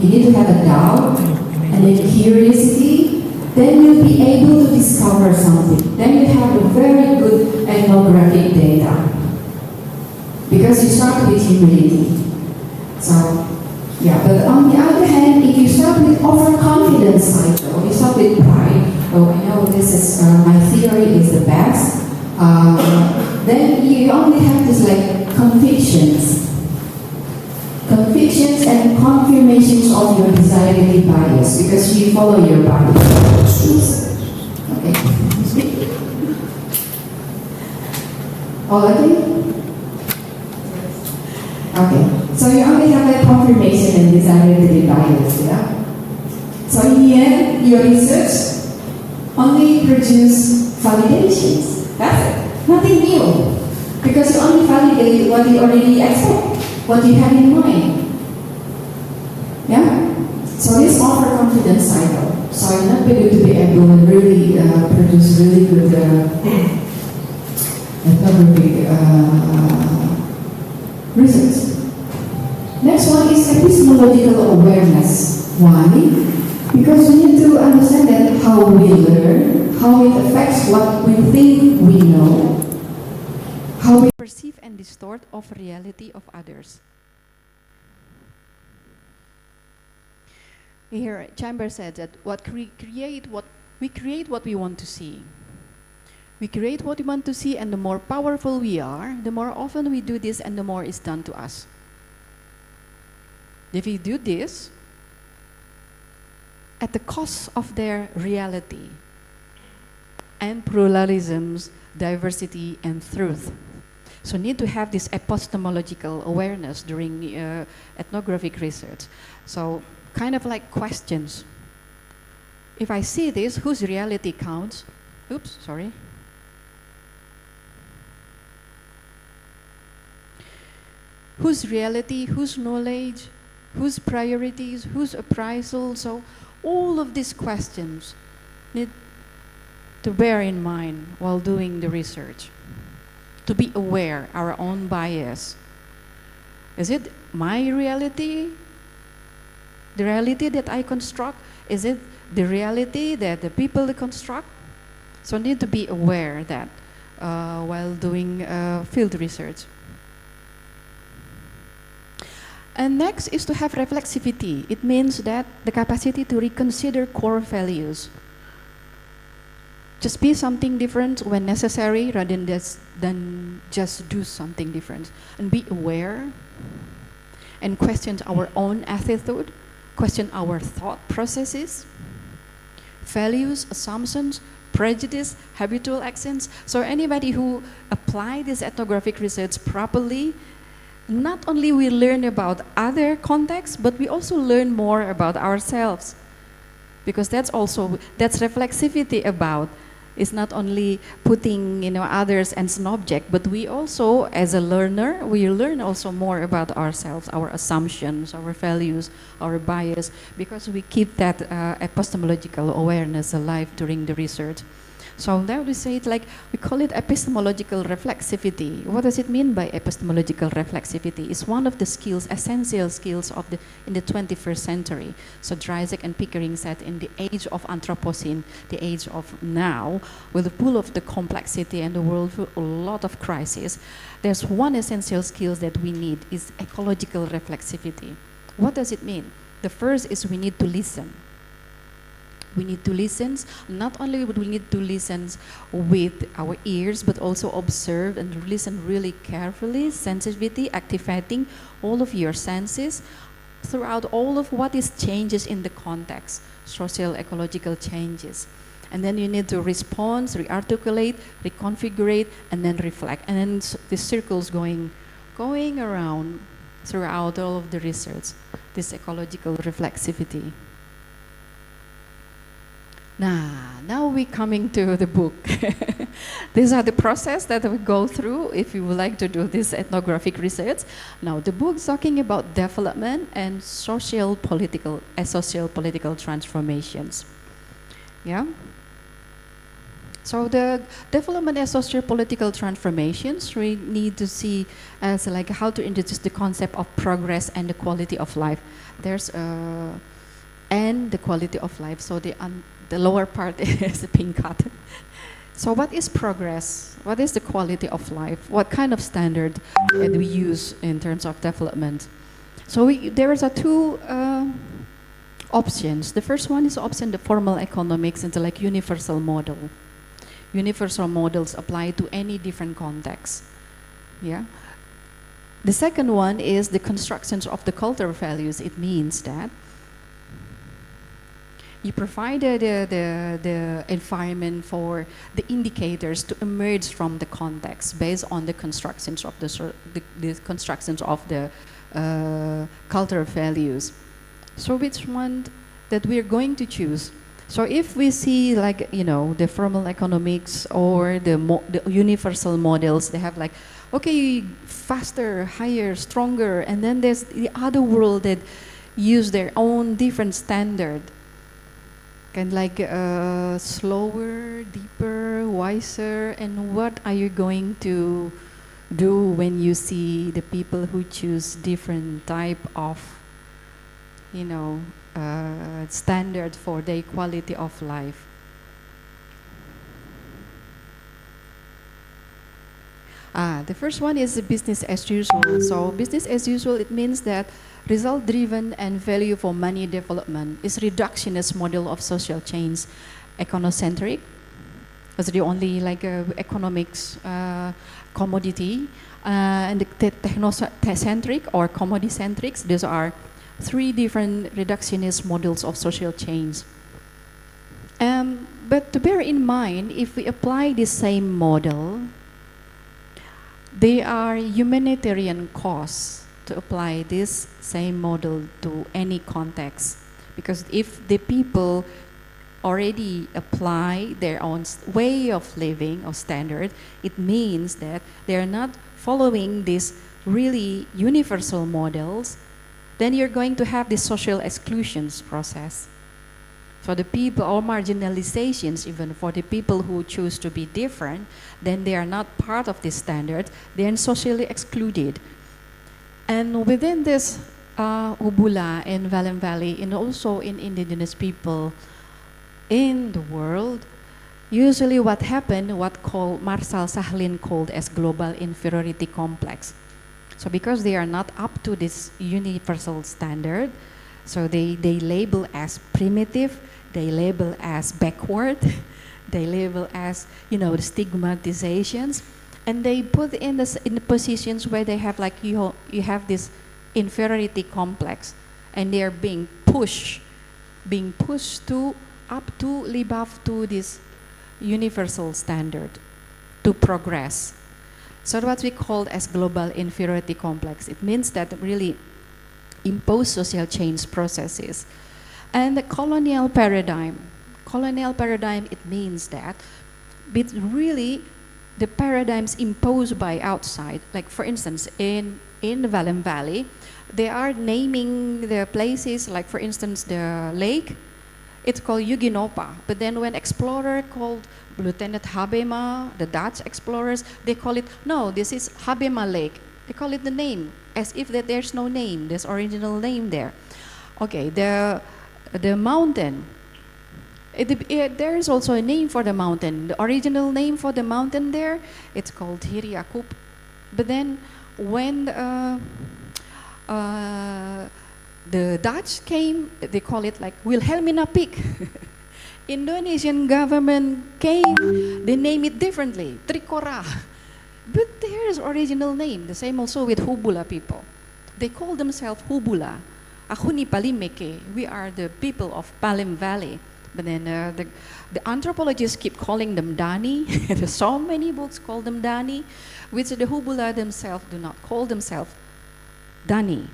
You need to have a doubt and a curiosity. Then you'll be able to discover something. Then you have a very good ethnographic data. Because you start with humility. So, yeah, but on the other hand, if you start with overconfidence cycle, you start with pride, oh, I know this is, my theory is the best, then you only have this like convictions. Convictions and confirmations of your desirability bias, because you follow your bias. Okay. Already? Okay. So you only have that confirmation and desirability bias, yeah? So in the end, your research only produce validations. That's it. Nothing new. Because you only validate what you already expect, what you have in mind. Yeah? So this overconfidence cycle. So you're not going to be able to really produce really good ethnographic research. Next one is epistemological awareness. Why? Because we need to understand that how we learn, how it affects what we think we know, how we perceive and distort of reality of others. Here, Chambers said that we create what we want to see. We create what we want to see, and the more powerful we are, the more often we do this, and the more is done to us. If we do this at the cost of their reality and pluralisms, diversity, and truth. So need to have this epistemological awareness during ethnographic research. So kind of like questions. If I see this, whose reality counts? Oops, sorry. Whose reality, whose knowledge, whose priorities, whose appraisal? So all of these questions need to bear in mind while doing the research. To be aware our own bias. Is it my reality? The reality that I construct? Is it the reality that the people construct? So need to be aware that while doing field research. And next is to have reflexivity. It means that the capacity to reconsider core values. Just be something different when necessary rather than just do something different. And be aware and question our own attitude, question our thought processes, values, assumptions, prejudice, habitual accents. So anybody who apply this ethnographic research properly, not only we learn about other contexts, but we also learn more about ourselves. Because that's reflexivity about. It's not only putting others as an object, but we also, as a learner, we learn also more about ourselves, our assumptions, our values, our bias, because we keep that epistemological awareness alive during the research. So now we say it like, we call it epistemological reflexivity. What does it mean by epistemological reflexivity? It's one of the skills, essential skills in the 21st century. So Dryzek and Pickering said in the age of Anthropocene, the age of now, with the pool of the complexity and the world with a lot of crises, there's one essential skill that we need is ecological reflexivity. What does it mean? The first is we need to listen. We need to listen. Not only would we need to listen with our ears, but also observe and listen really carefully, sensitivity, activating all of your senses throughout all of what is changes in the context, social, ecological changes. And then you need to respond, re-articulate, reconfigure, and then reflect. And then the circles going around throughout all of the research, this ecological reflexivity. Now we're coming to the book. These are the process that we go through if you would like to do this ethnographic research. Now the book's talking about development and social political transformations. Yeah. So the development as socio-political transformations, we need to see as like how to introduce the concept of progress and the quality of life. There's and the quality of life. So the lower part is being cut. So what is progress? What is the quality of life? What kind of standard do we use in terms of development? So there is two options. The first one is option the formal economics into like universal model. Universal models apply to any different context. Yeah. The second one is the constructions of the cultural values. It means that you provide the environment for the indicators to emerge from the context based on the constructions of the constructions of the cultural values. So which one that we're going to choose? So if we see like, you know, the formal economics or the universal models, they have like, okay, faster, higher, stronger, and then there's the other world that use their own different standard. Kind of like slower, deeper, wiser, and what are you going to do when you see the people who choose different type of, you know, standard for their quality of life? The first one is business as usual. So business as usual, it means that result-driven and value for money development is reductionist model of social change, econocentric, as the only like economics commodity, and the technocentric or commodity-centrics. These are three different reductionist models of social change. But to bear in mind, if we apply the same model, they are humanitarian costs to apply this same model to any context. Because if the people already apply their own way of living or standard, it means that they are not following these really universal models, then you're going to have this social exclusions process. For the people, or marginalizations even for the people who choose to be different, then they are not part of this standard, they are socially excluded. And within this Hubula in Palim Valley, and also in indigenous people in the world, usually what happened, what Marshall Sahlin called as global inferiority complex. So because they are not up to this universal standard, so they label as primitive, they label as backward, they label as, you know, the stigmatizations, and they put in the positions where they have like, you have this inferiority complex, and they are being pushed to up to live up to this universal standard to progress. So what we call as global inferiority complex, it means that really impose social change processes. And the colonial paradigm, it means that it's really the paradigms imposed by outside. Like for instance, in the Palim Valley, they are naming the places, like for instance, the lake, it's called Yuginopa. But then when explorer called Lieutenant Habema, the Dutch explorers, they call it, no, this is Habema Lake. They call it the name, as if that there's no name, there's original name there. Okay, the mountain, there is also a name for the mountain. The original name for the mountain there, it's called Hiriakup. But then when the Dutch came, they call it like Wilhelmina Peak. Indonesian government came, they name it differently, Trikora. But there's original name, the same also with Hubula people. They call themselves Hubula. Ahuni Palimeke, we are the people of Palim Valley. But then the anthropologists keep calling them Dani. There's so many books call them Dani, which the Hubula themselves do not call themselves Dani.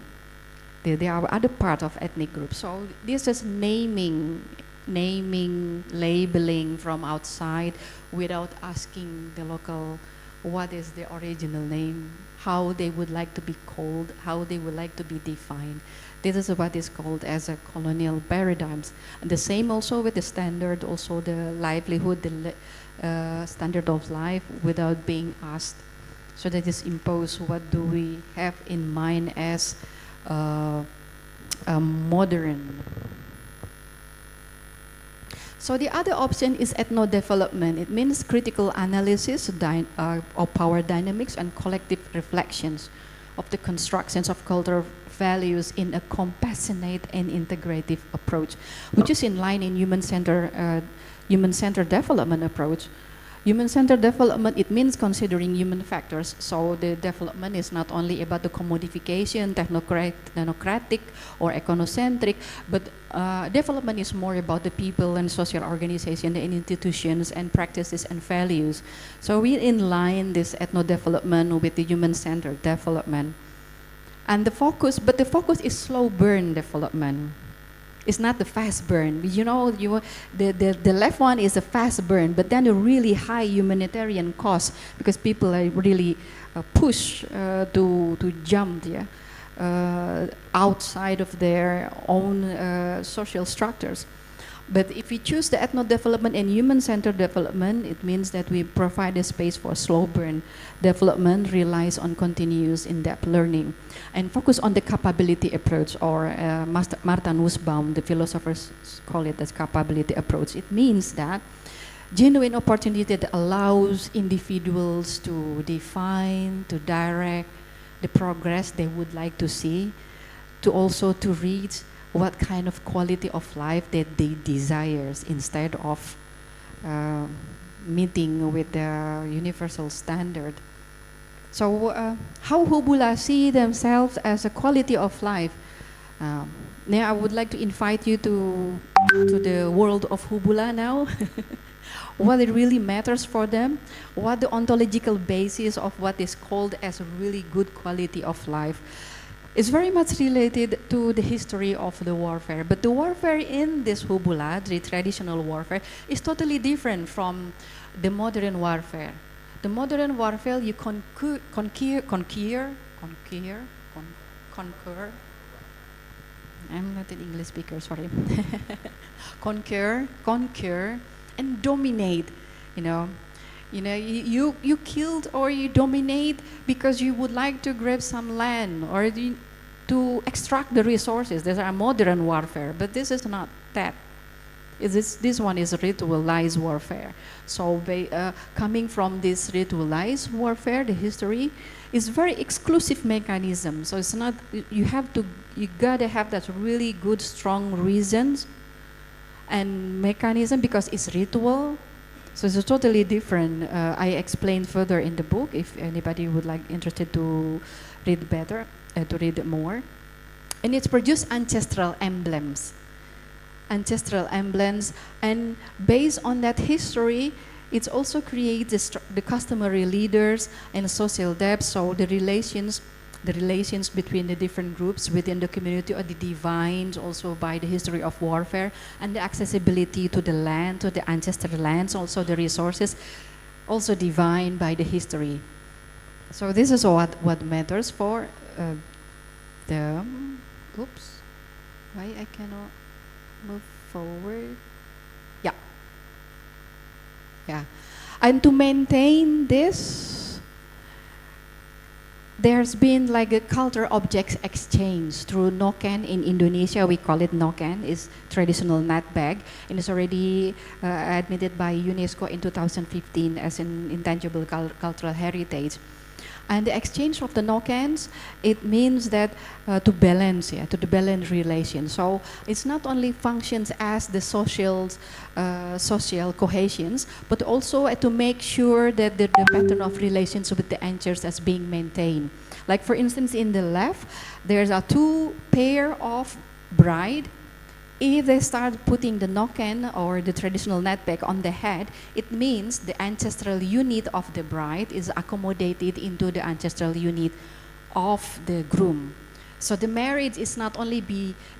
They are other part of ethnic groups. So this is naming, labeling from outside without asking the local what is the original name, how they would like to be called, how they would like to be defined. This is what is called as a colonial paradigms. And the same also with the standard, also the livelihood, the standard of life without being asked. So that is imposed. What do we have in mind as a modern? So the other option is ethno-development. It means critical analysis of power dynamics and collective reflections of the constructions of cultural values in a compassionate and integrative approach, which is in line in human-centered development approach. Human-centered development, it means considering human factors. So the development is not only about the commodification, technocratic or econocentric, but development is more about the people and social organization and institutions and practices and values. So we inline this ethno-development with the human-centered development. And the focus is slow burn development. It's not the fast burn. You know, the left one is a fast burn, but then a really high humanitarian cost because people are really pushed to jump outside of their own social structures. But if we choose the ethno-development and human-centered development, it means that we provide a space for slow burn development, relies on continuous in-depth learning, and focus on the capability approach, or Martha Nussbaum, the philosophers call it as capability approach. It means that genuine opportunity that allows individuals to define, to direct the progress they would like to see, to also to reach what kind of quality of life that they desire instead of meeting with the universal standard. So how Hubula see themselves as a quality of life? Now I would like to invite you to the world of Hubula now. What it really matters for them, what the ontological basis of what is called as a really good quality of life. It's very much related to the history of the warfare. But the warfare in this Hubula, the traditional warfare, is totally different from the modern warfare. The modern warfare, you conquer. I'm not an English speaker, sorry. conquer, and dominate, you killed or you dominate because you would like to grab some land or to extract the resources. These are modern warfare, but this is not that. This one is ritualized warfare. So coming from this ritualized warfare, the history is very exclusive mechanism. So it's not, you gotta have that really good, strong reasons and mechanism because it's ritual. So it's totally different. I explained further in the book if anybody would like interested to read better, to read more. And it's produced ancestral emblems. And based on that history, it also creates the customary leaders and social depth, so the relations between the different groups within the community are defined also by the history of warfare, and the accessibility to the land, to the ancestral lands, also the resources, also defined by the history. So this is what matters for the, oops, why I cannot move forward? Yeah. And to maintain this, there's been like a culture objects exchange through noken in Indonesia. We call it noken, is traditional net bag, and it's already admitted by UNESCO in 2015 as an intangible cultural heritage. And the exchange of the nokens, it means that to balance relations. So it's not only functions as the social cohesions, but also to make sure that the pattern of relations with the ancestors is being maintained. Like for instance, in the left, there's a two pair of bride. If they start putting the noken or the traditional net bag on the head, it means the ancestral unit of the bride is accommodated into the ancestral unit of the groom. So the marriage is not only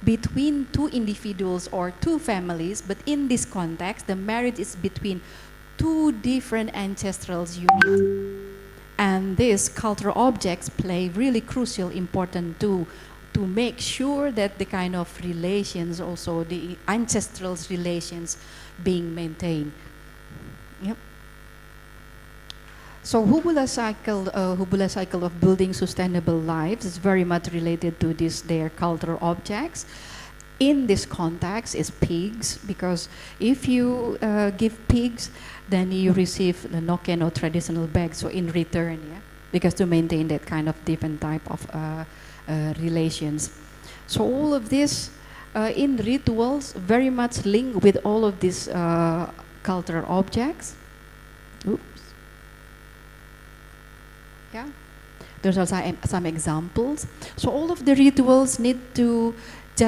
between two individuals or two families, but in this context, the marriage is between two different ancestral units. And these cultural objects play really crucial, important to make sure that the kind of relations, also the ancestral relations, being maintained. Yep. So Hubula cycle of building sustainable lives is very much related to their cultural objects. In this context is pigs, because if you give pigs, then you receive the noken or traditional bags, so in return, yeah, because to maintain that kind of different type of relations. So all of this in rituals very much linked with all of these cultural objects. Oops. Yeah, there's also some examples. So all of the rituals need to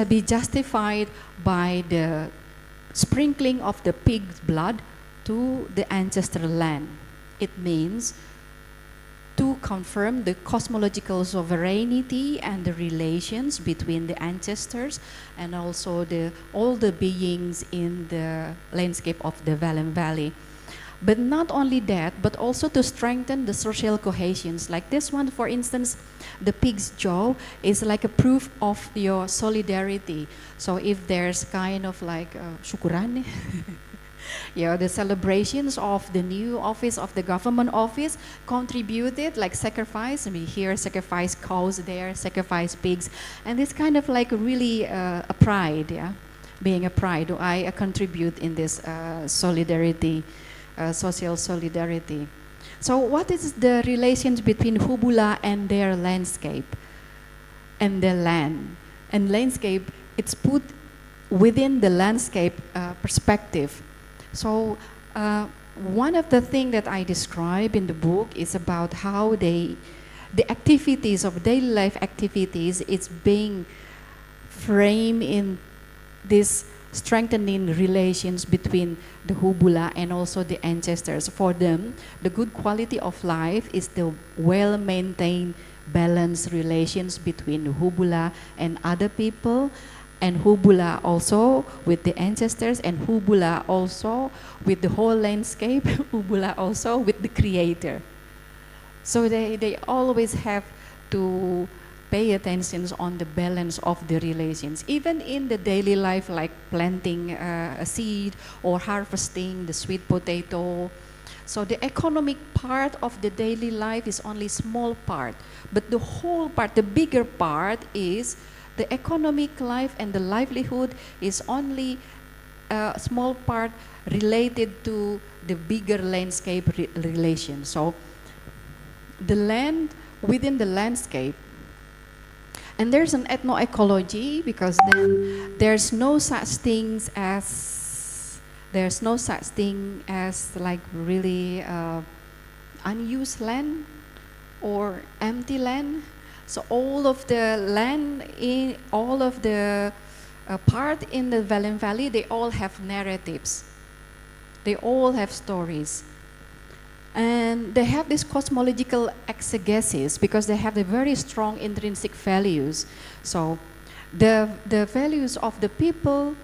be justified by the sprinkling of the pig's blood to the ancestral land. It means to confirm the cosmological sovereignty and the relations between the ancestors and also all the beings in the landscape of the Palim Valley. But not only that, but also to strengthen the social cohesions. Like this one, for instance, the pig's jaw is like a proof of your solidarity. So if there's kind of like syukuran, yeah, the celebrations of the new office, of the government office, contributed like sacrifice. And we hear sacrifice cows there, sacrifice pigs. And it's kind of like really a pride, yeah? Being a pride. Do I contribute in this solidarity? Social solidarity. So what is the relations between Hubula and their landscape and the land? And landscape, it's put within the landscape perspective. So one of the things that I describe in the book is about how the activities of daily life activities is being framed in this strengthening relations between the Hubula and also the ancestors. For them, the good quality of life is the well-maintained, balanced relations between Hubula and other people, and Hubula also with the ancestors, and Hubula also with the whole landscape, Hubula also with the creator. So they always have to pay attention on the balance of the relations, even in the daily life, like planting a seed or harvesting the sweet potato. So the economic part of the daily life is only small part, but the whole part, the bigger part, is the economic life, and the livelihood is only a small part related to the bigger landscape relation. So the land within the landscape. And there's an ethnoecology, because then there's no such things as like really unused land or empty land. So all of the land in all of the part in the Palim Valley, they all have narratives. They all have stories. And they have this cosmological exegesis because they have the very strong intrinsic values. So the values of the people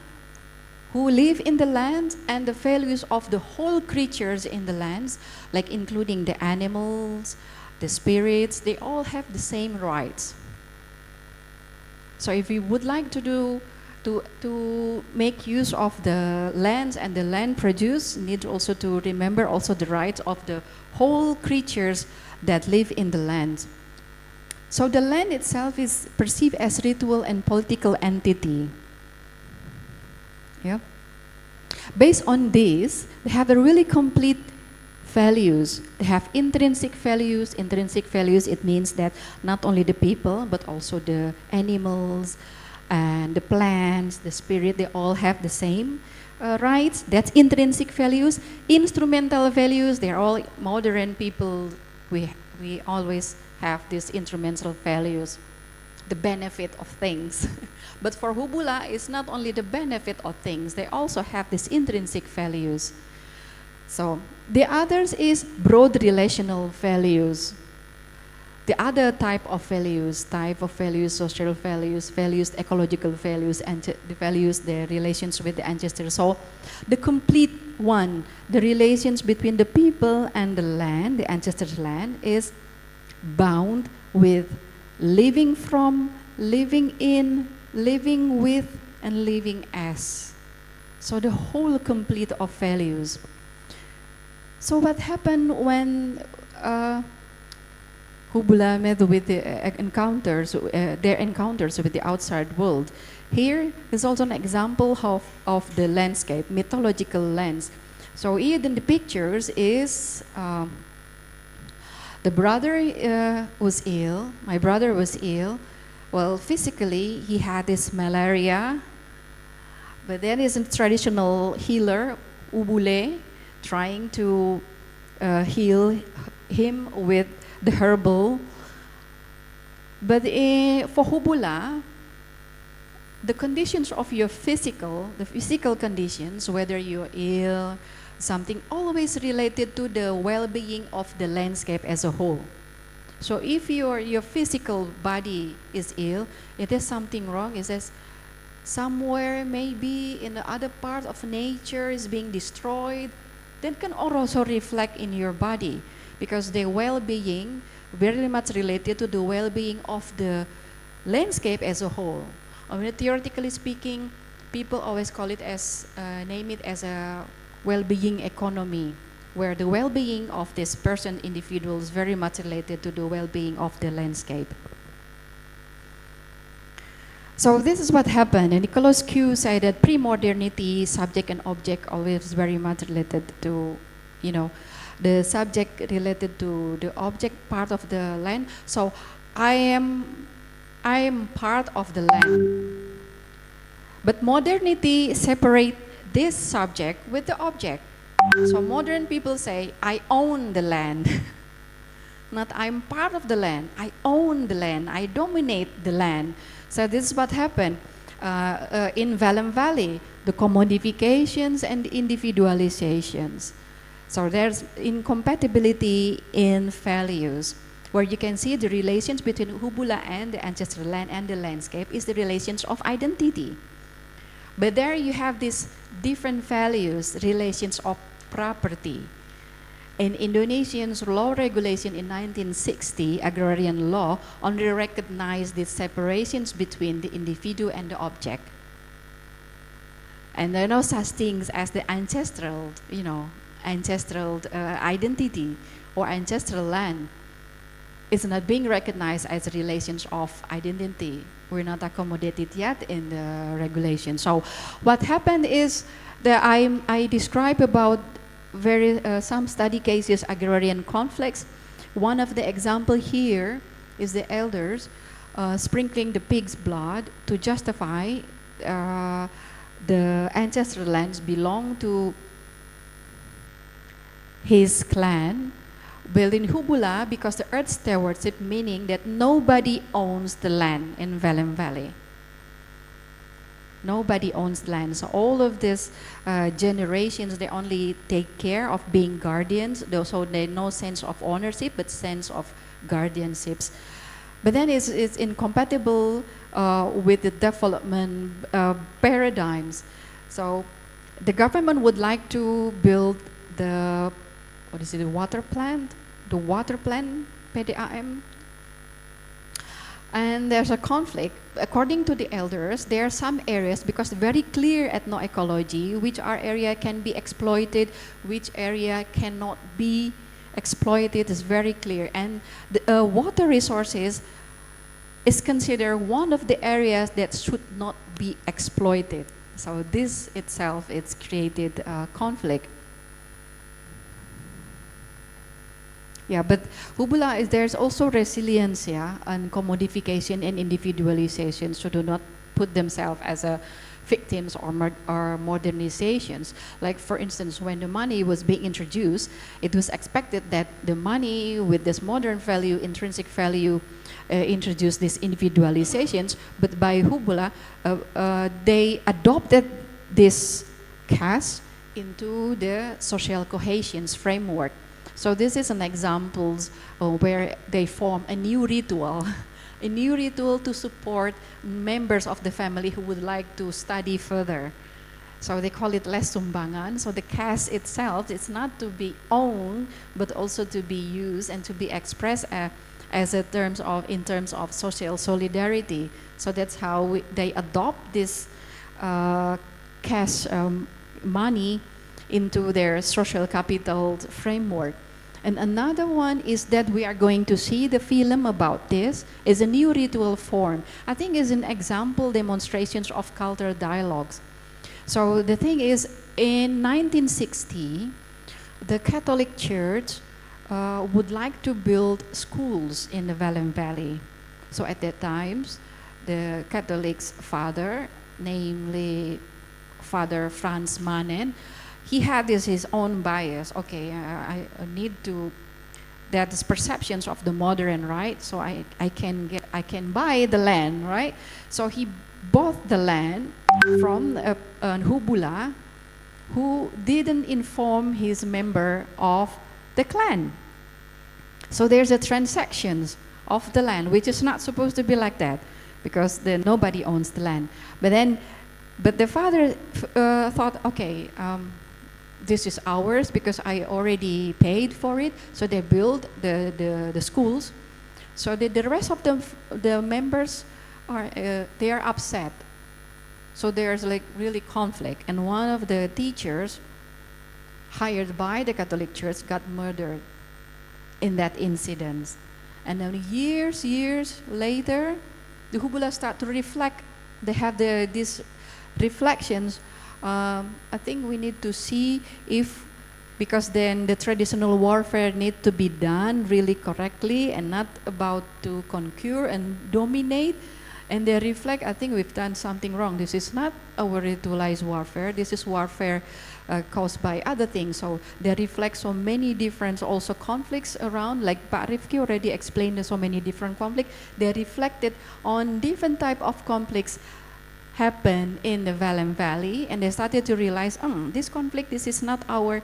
who live in the land and the values of the whole creatures in the lands, like including the animals, the spirits, they all have the same rights. So if we would like to make use of the lands and the land produce, need also to remember also the rights of the whole creatures that live in the land. So the land itself is perceived as ritual and political entity. Yeah. Based on this, they have a really complete values. They have intrinsic values. Intrinsic values, it means that not only the people, but also the animals, and the plants, the spirit, they all have the same rights. That's intrinsic values. Instrumental values, they're all modern people. We always have these instrumental values, the benefit of things. But for Hubula, it's not only the benefit of things, they also have these intrinsic values. So the others is broad relational values. the other type of values, social values, ecological values, and the values, the relations with the ancestors. So the complete one, the relations between the people and the land, the ancestors' land, is bound with living from, living in, living with, and living as. So the whole complete of values. So what happened when Hubula met with the their encounters with the outside world? Here is also an example of the landscape, mythological lands. So here in the pictures is the brother was ill. My brother was ill. Well, physically he had this malaria, but there is a traditional healer, Ubule, trying to heal him with the herbal. But for Hubula, the conditions of your the physical conditions, whether you're ill, something always related to the well-being of the landscape as a whole. So if your physical body is ill, it is something wrong. It says somewhere maybe in the other part of nature is being destroyed, that can also reflect in your body, because the well-being very much related to the well-being of the landscape as a whole. I mean, theoretically speaking, people always call it as, name it as a well-being economy, where the well-being of this person, individual, is very much related to the well-being of the landscape. So this is what happened, and Nicholas Q said that pre-modernity, subject and object, always very much related to, the subject related to the object part of the land. So I am part of the land. But modernity separate this subject with the object. So modern people say, I own the land. Not I'm part of the land. I own the land. I dominate the land. So this is what happened in Palim Valley, the commodifications and individualizations. So there's incompatibility in values, where you can see the relations between Hubula and the ancestral land and the landscape is the relations of identity. But there you have these different values, relations of property. In Indonesian's law regulation in 1960, agrarian law only recognized the separations between the individual and the object. And there are no such things as the ancestral, identity or ancestral land. It's not being recognized as relations of identity. We're not accommodated yet in the regulation. So what happened is that I describe about some study cases, agrarian conflicts. One of the example here is the elders sprinkling the pig's blood to justify the ancestral lands belong to his clan. Well, in Hubula, because the earth stewardship, meaning that nobody owns the land in Palim Valley. Nobody owns land. So all of these generations, they only take care of being guardians. So they no sense of ownership, but sense of guardianships. But then it's incompatible with the development paradigms. So the government would like to build the water plant, PDAM. And there's a conflict. According to the elders, there are some areas, because very clear ethnoecology, which area can be exploited, which area cannot be exploited is very clear. And the water resources is considered one of the areas that should not be exploited. So this itself, it's created conflict. Yeah, but Hubula, there's also resilience, and commodification and individualization, so do not put themselves as victims or modernizations. Like for instance, when the money was being introduced, it was expected that the money with this modern value, intrinsic value, introduced these individualizations, but by Hubula, they adopted this caste into the social cohesion framework. So this is an example where they form a new ritual, a new ritual to support members of the family who would like to study further. So they call it les sumbangan. So the cash itself is not to be owned, but also to be used and to be expressed as in terms of social solidarity. So that's how they adopt this cash money into their social capital framework. And another one is that we are going to see the film about this is a new ritual form. I think is an example demonstrations of cultural dialogues. So the thing is, in 1960, the Catholic Church would like to build schools in the Palim Valley. So at that time, the Catholic's father, namely Father Franz Manen, he had his own bias. Okay, I need to. That is perceptions of the modern, right? So I can buy the land, right? So he bought the land from an Hubula who didn't inform his member of the clan. So there's a transactions of the land, which is not supposed to be like that, because nobody owns the land. But the father thought, okay, this is ours because I already paid for it. So they built the schools. So the rest of the members they are upset. So there's like really conflict. And one of the teachers hired by the Catholic Church got murdered in that incident. And then years later, the Hubula start to reflect. They have these reflections. I think we need to see if, because then the traditional warfare need to be done really correctly and not about to conquer and dominate. And they reflect, I think we've done something wrong. This is not our ritualized warfare. This is warfare caused by other things. So they reflect so many different also conflicts around, like Pak Rifki already explained so many different conflicts. They reflected on different type of conflicts happen in the Palim Valley, and they started to realize, this conflict, this is not our,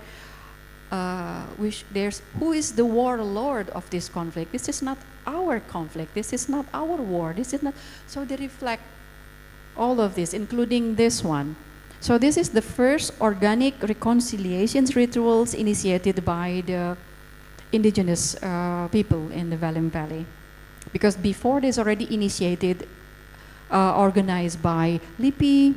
who is the warlord of this conflict? This is not our conflict. This is not our war. This is not. So they reflect all of this, including this one. So this is the first organic reconciliations rituals initiated by the indigenous people in the Palim Valley, because before this already initiated. Organized by LIPI,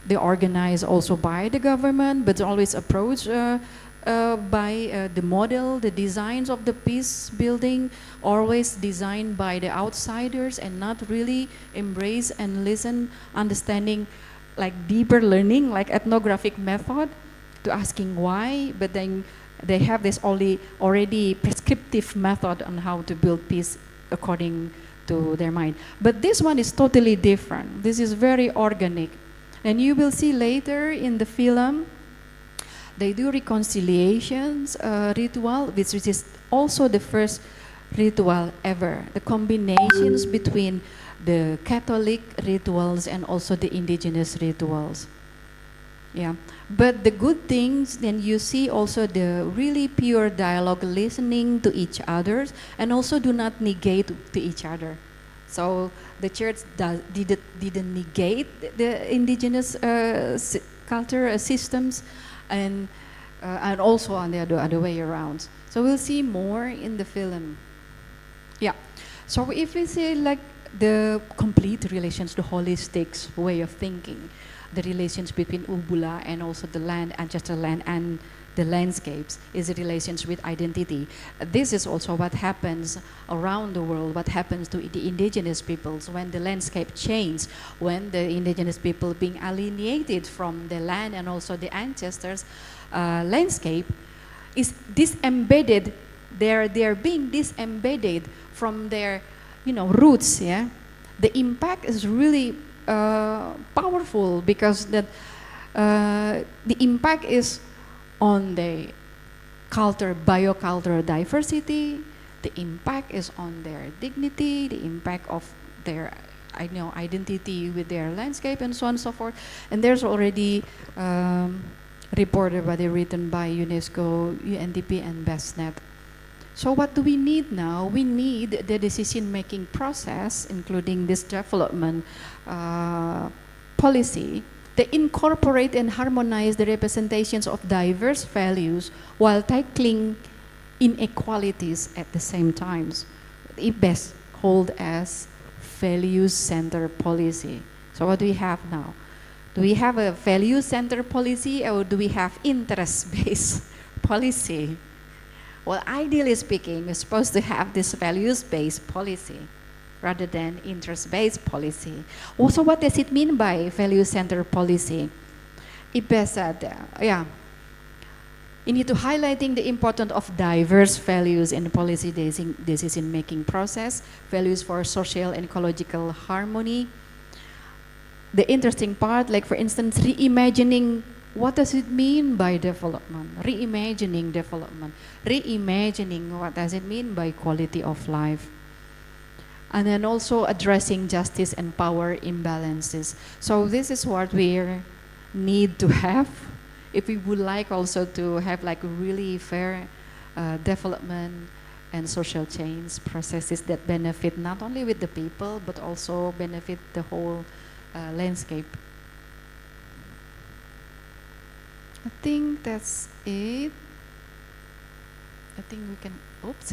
they organized also by the government, but always approached by the model, the designs of the peace building, always designed by the outsiders and not really embrace and listen, understanding like deeper learning, like ethnographic method to asking why, but then they have this already prescriptive method on how to build peace according to their mind. But this one is totally different. This is very organic. And you will see later in the film, they do reconciliations ritual, which is also the first ritual ever. The combinations between the Catholic rituals and also the indigenous rituals. Yeah, but the good things, then you see also the really pure dialogue, listening to each other, and also do not negate to each other. So the church didn't negate the indigenous culture systems, and also on the other way around. So we'll see more in the film. Yeah. So if we see like the complete relations, the holistic way of thinking, the relations between Hubula and also the land, ancestral land, and the landscapes is the relations with identity. This is also what happens around the world, what happens to the indigenous peoples when the landscape changes, when the indigenous people being alienated from the land and also the ancestors' landscape is disembedded. They're being disembedded from their roots. Yeah, the impact is really powerful, because the impact is on the biocultural diversity, the impact is on their dignity, the impact of their identity with their landscape, and so on and so forth. And there's already reported body written by UNESCO, UNDP, and BestNet. So what do we need now? We need the decision-making process, including this development policy, to incorporate and harmonize the representations of diverse values while tackling inequalities at the same time. It best called as values-centered policy. So what do we have now? Do we have a value-centered policy, or do we have interest-based policy? Well, ideally speaking, we're supposed to have this values-based policy rather than interest-based policy. Also, what does it mean by value-centered policy? It best said, you need to highlighting the importance of diverse values in the policy decision-making process, values for social and ecological harmony. The interesting part, like for instance, reimagining what does it mean by development, reimagining development, reimagining what does it mean by quality of life. And then also addressing justice and power imbalances. So this is what we need to have if we would like also to have like really fair development and social change processes that benefit not only with the people but also benefit the whole landscape. I think that's it. I think we can, oops.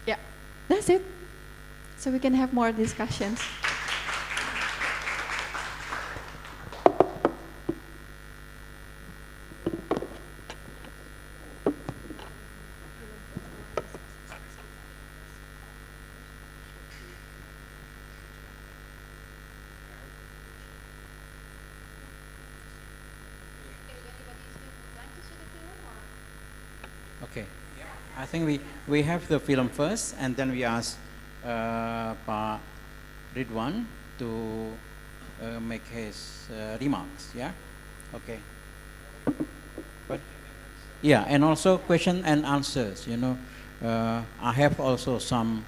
Yeah, that's it. So we can have more discussions. Okay, I think we have the film first, and then we ask Pa Ridwan to make his remarks. Yeah, okay. But yeah, and also question and answers. You know, I have also some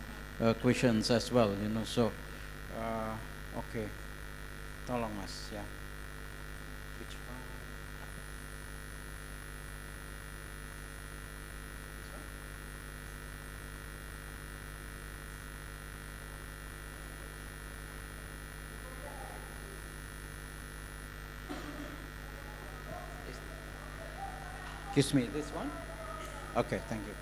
questions as well. You know, so okay, tolong Mas. Yeah. Which one? Excuse me, this one? Okay, thank you.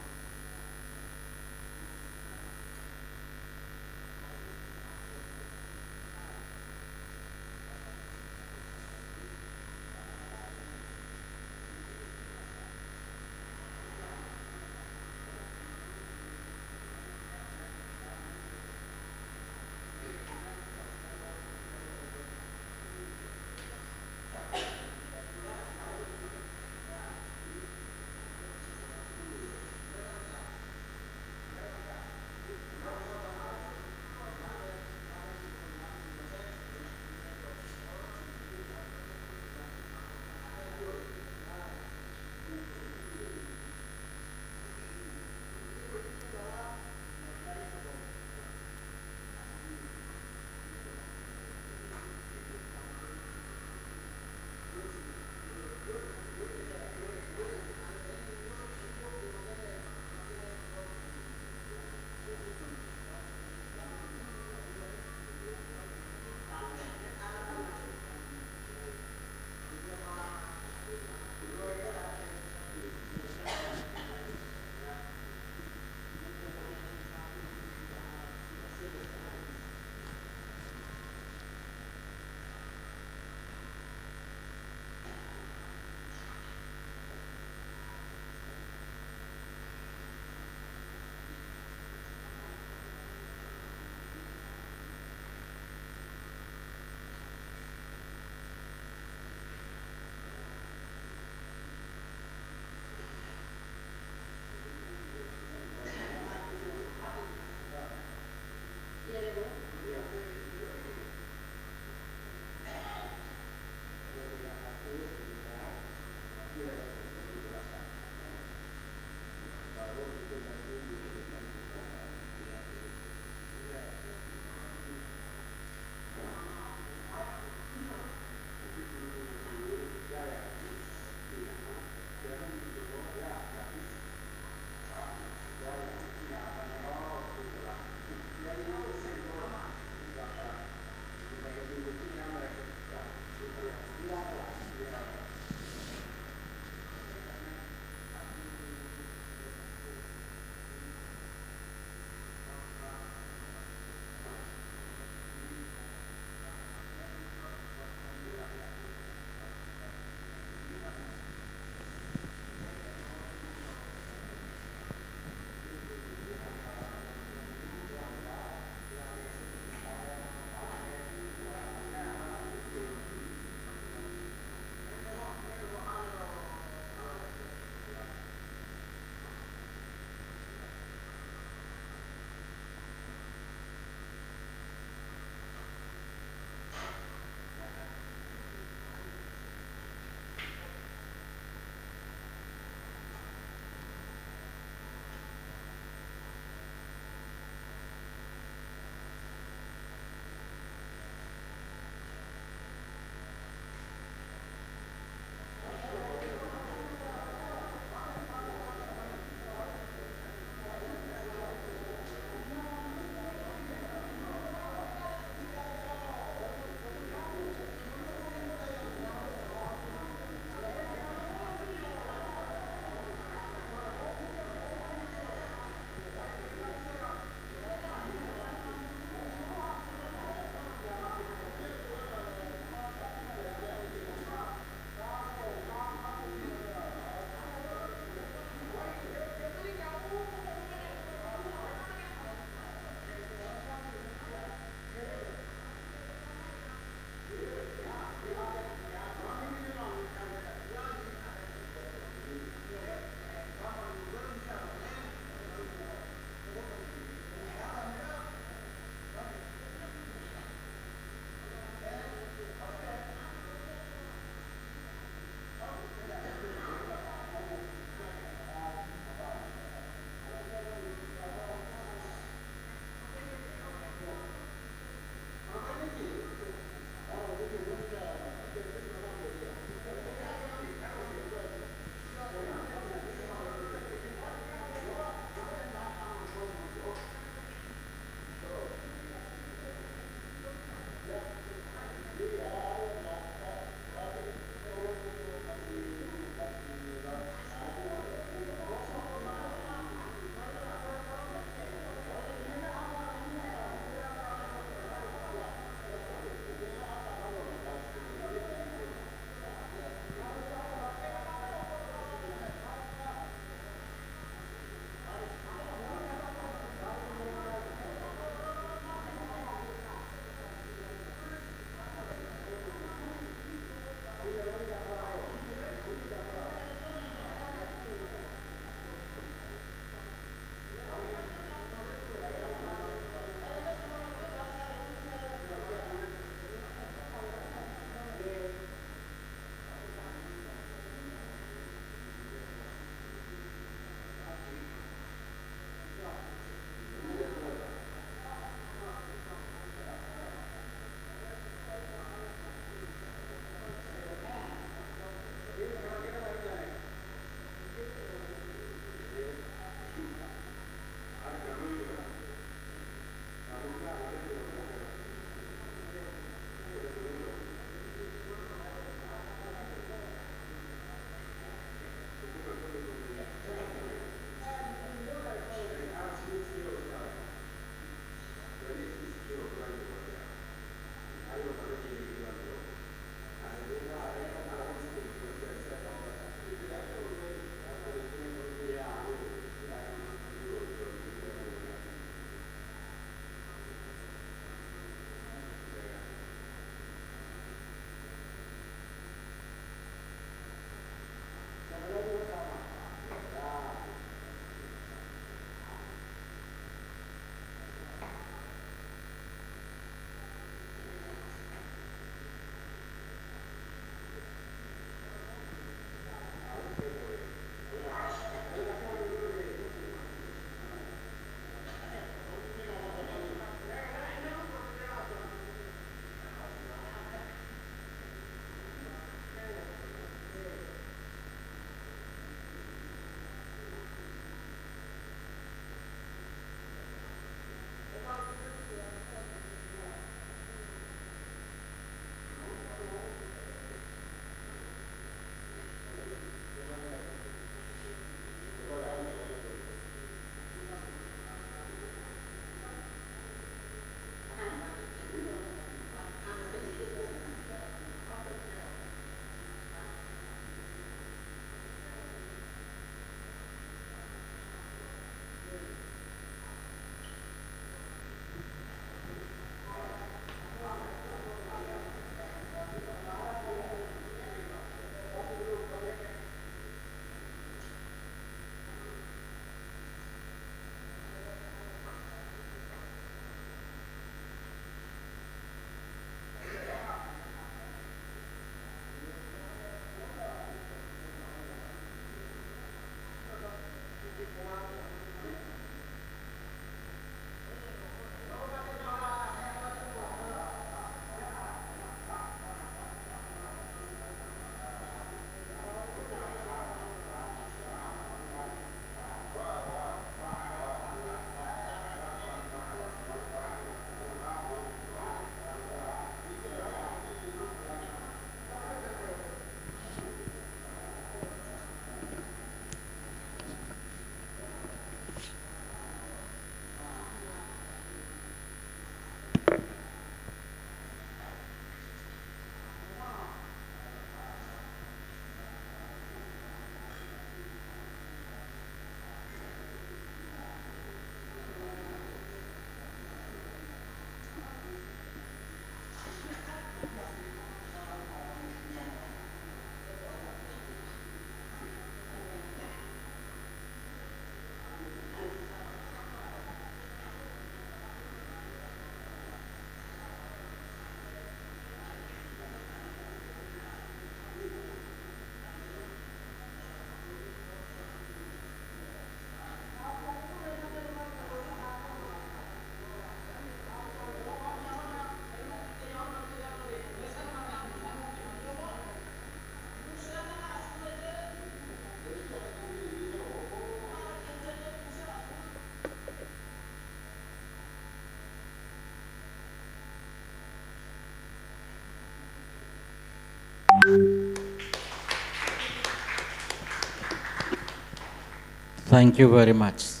Thank you very much.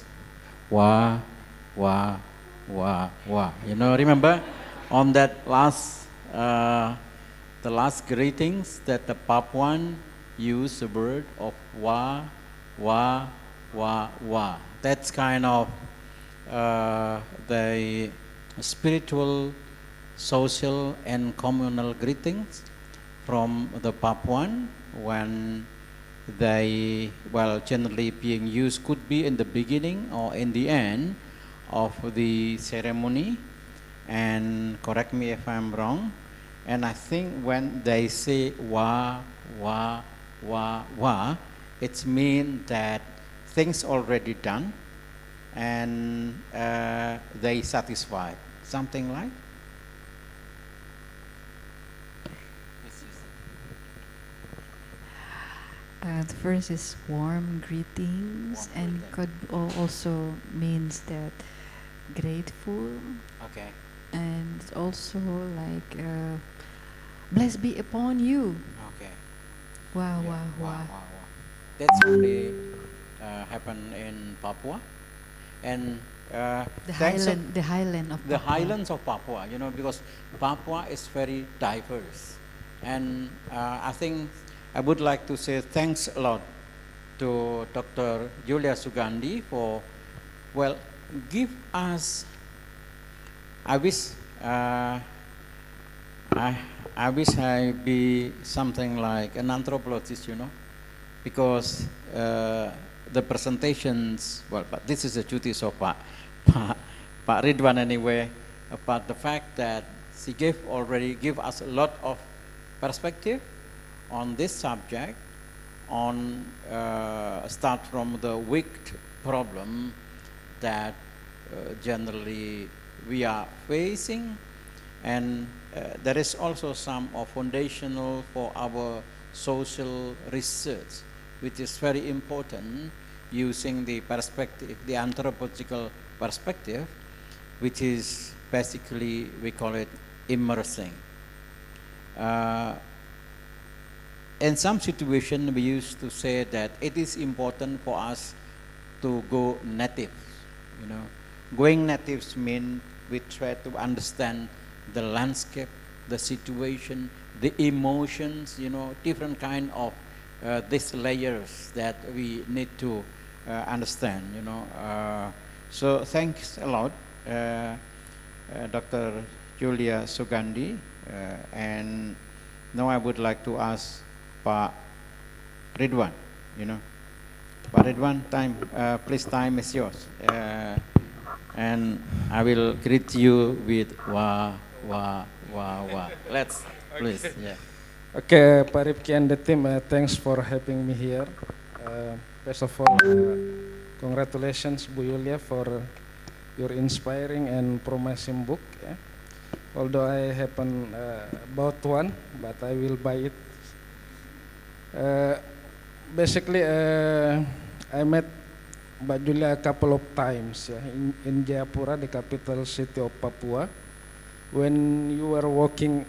Wa, wa, wa, wa. You know, remember on that last, the last greetings that the Papuan use the word of wa, wa, wa, wa. That's kind of the spiritual, social, and communal greetings from the Papuan when they, well, generally being used, could be in the beginning or in the end of the ceremony. And correct me if I'm wrong. And I think when they say wa, wa, wa, wa, it means that things already done and they satisfied. Something like? The first is warm greetings, Warm and could also means that grateful, Okay. and it's also like blessed be upon you. Okay. Wow, Yeah. wow, wow. That's only happen in Papua, and The thanks highland, the highland of the Papua. highlands of Papua. You know, because Papua is very diverse, and I think I would like to say thanks a lot to Dr. Yulia Sugandi for, well, give us. I wish I wish I be something like an anthropologist, you know, because the presentations, well, but this is the duties of Pak Ridwan anyway, but the fact that she already give us a lot of perspective on this subject, on start from the weak problem that generally we are facing, and there is also some foundational for our social research, which is very important, using the perspective, the anthropological perspective, which is basically, we call it immersing. In some situation, we used to say that it is important for us to go native. You know, going natives mean we try to understand the landscape, the situation, the emotions. You know, different kind of these layers that we need to understand. You know, so thanks a lot, Dr. Yulia Sugandi, and now I would like to ask Pak Ridwan, you know. Pak Ridwan, time, please, time is yours. And I will greet you with wa, wa, wa, wa. Let's, please, yeah. Okay, Pak Rifki and the team, thanks for having me here. First of all, congratulations, Bu Yulia, for your inspiring and promising book. Yeah. Although I haven't bought one, but I will buy it. Basically, I met Mbak Julia a couple of times in Jayapura, the capital city of Papua, when you were working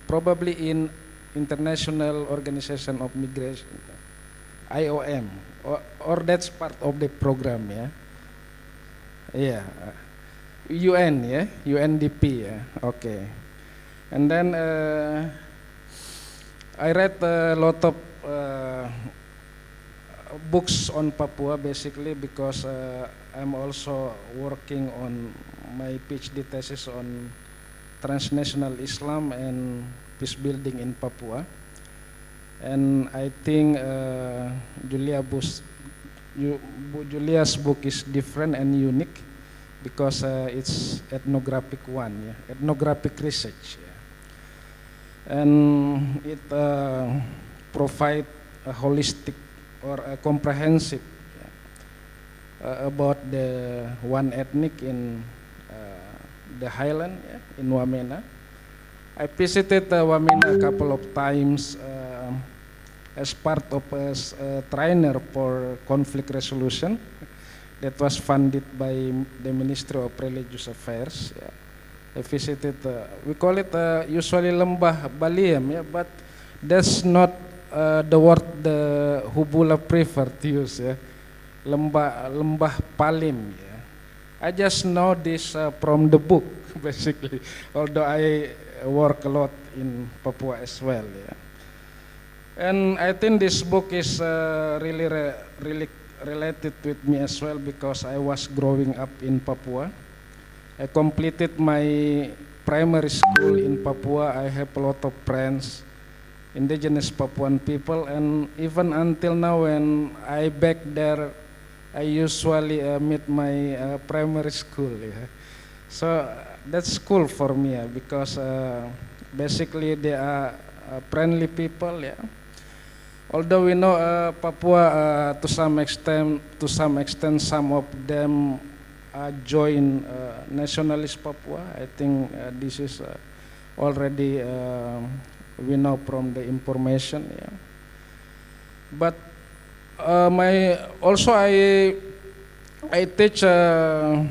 probably in International Organization of Migration, IOM, or that's part of the program, yeah? Yeah, UN, yeah? UNDP, yeah? Okay. And then I read a lot of books on Papua, basically because I'm also working on my PhD thesis on transnational Islam and peace building in Papua. And I think Julia's book is different and unique because it's ethnographic one, yeah? Ethnographic research. Yeah? And it provides a holistic or a comprehensive about the one ethnic in the highland, yeah, in Wamena. I visited Wamena a couple of times as part of a trainer for conflict resolution that was funded by the Ministry of Religious Affairs. Yeah. I visited, we call it usually Lembah Baliem, yeah, but that's not the word the Hubula prefer to use, yeah, lembah Palim. Yeah. I just know this from the book, basically. Although I work a lot in Papua as well. Yeah. And I think this book is really related with me as well because I was growing up in Papua. I completed my primary school in Papua. I have a lot of friends, indigenous Papuan people, and even until now when I back there, I usually meet my primary school. Yeah. So that's cool for me because basically they are friendly people. Yeah. Although we know Papua to some extent, some of them join nationalist Papua. I think this is already we know from the information. Yeah. But I teach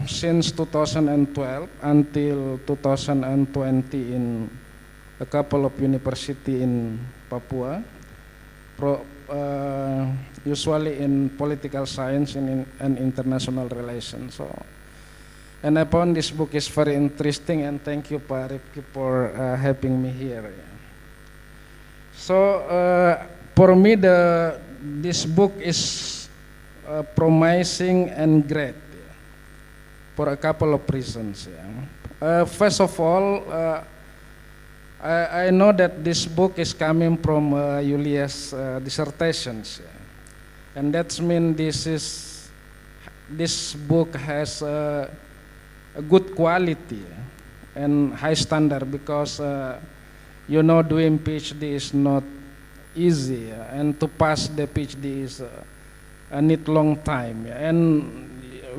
since 2012 until 2020 in a couple of university in Papua. Usually in political science and international relations. So, and I found this book is very interesting, and thank you, Pak Rifki, for having me here. Yeah. So, for me, this book is promising and great, yeah, for a couple of reasons. Yeah. First of all, I know that this book is coming from Yulia's dissertations, yeah. And that means this book has a good quality and high standard because doing PhD is not easy, yeah, and to pass the PhD is need long time, yeah, and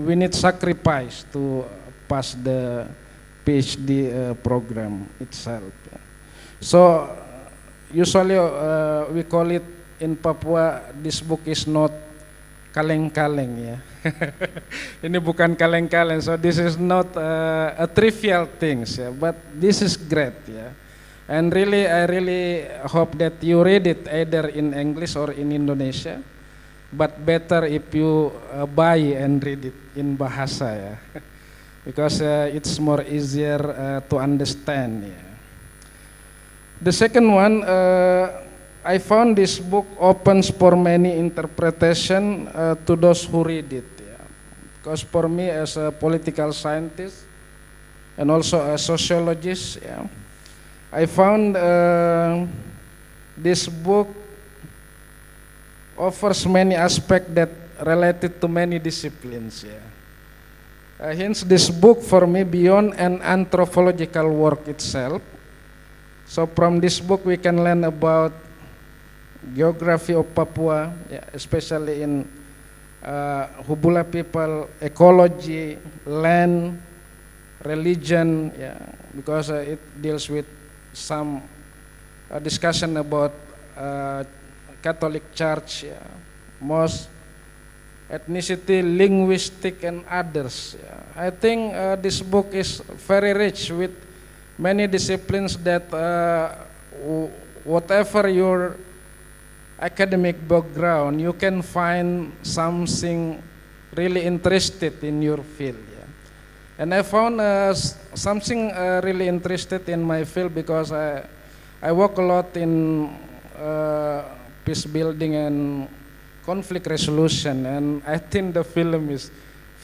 we need sacrifice to pass the PhD program itself. Yeah. So usually we call it in Papua, this book is not kaleng-kaleng, ya. Ini bukan kaleng-kaleng, so this is not a trivial things, ya, but this is great, ya. And really, I really hope that you read it either in English or in Indonesia, but better if you buy and read it in bahasa, ya, because it's more easier to understand, ya. The second one, I found this book opens for many interpretation to those who read it. Yeah. Because for me as a political scientist and also a sociologist, yeah, I found this book offers many aspects that related to many disciplines. Yeah. Hence this book for me beyond an anthropological work itself. So from this book we can learn about geography of Papua, yeah, especially in Hubula People, ecology, land, religion, yeah, because it deals with some discussion about Catholic Church, yeah, mosque, ethnicity, linguistic, and others. Yeah. I think this book is very rich with many disciplines that whatever your academic background, you can find something really interested in your field. Yeah. And I found something really interested in my field because I work a lot in peace building and conflict resolution, and I think the film is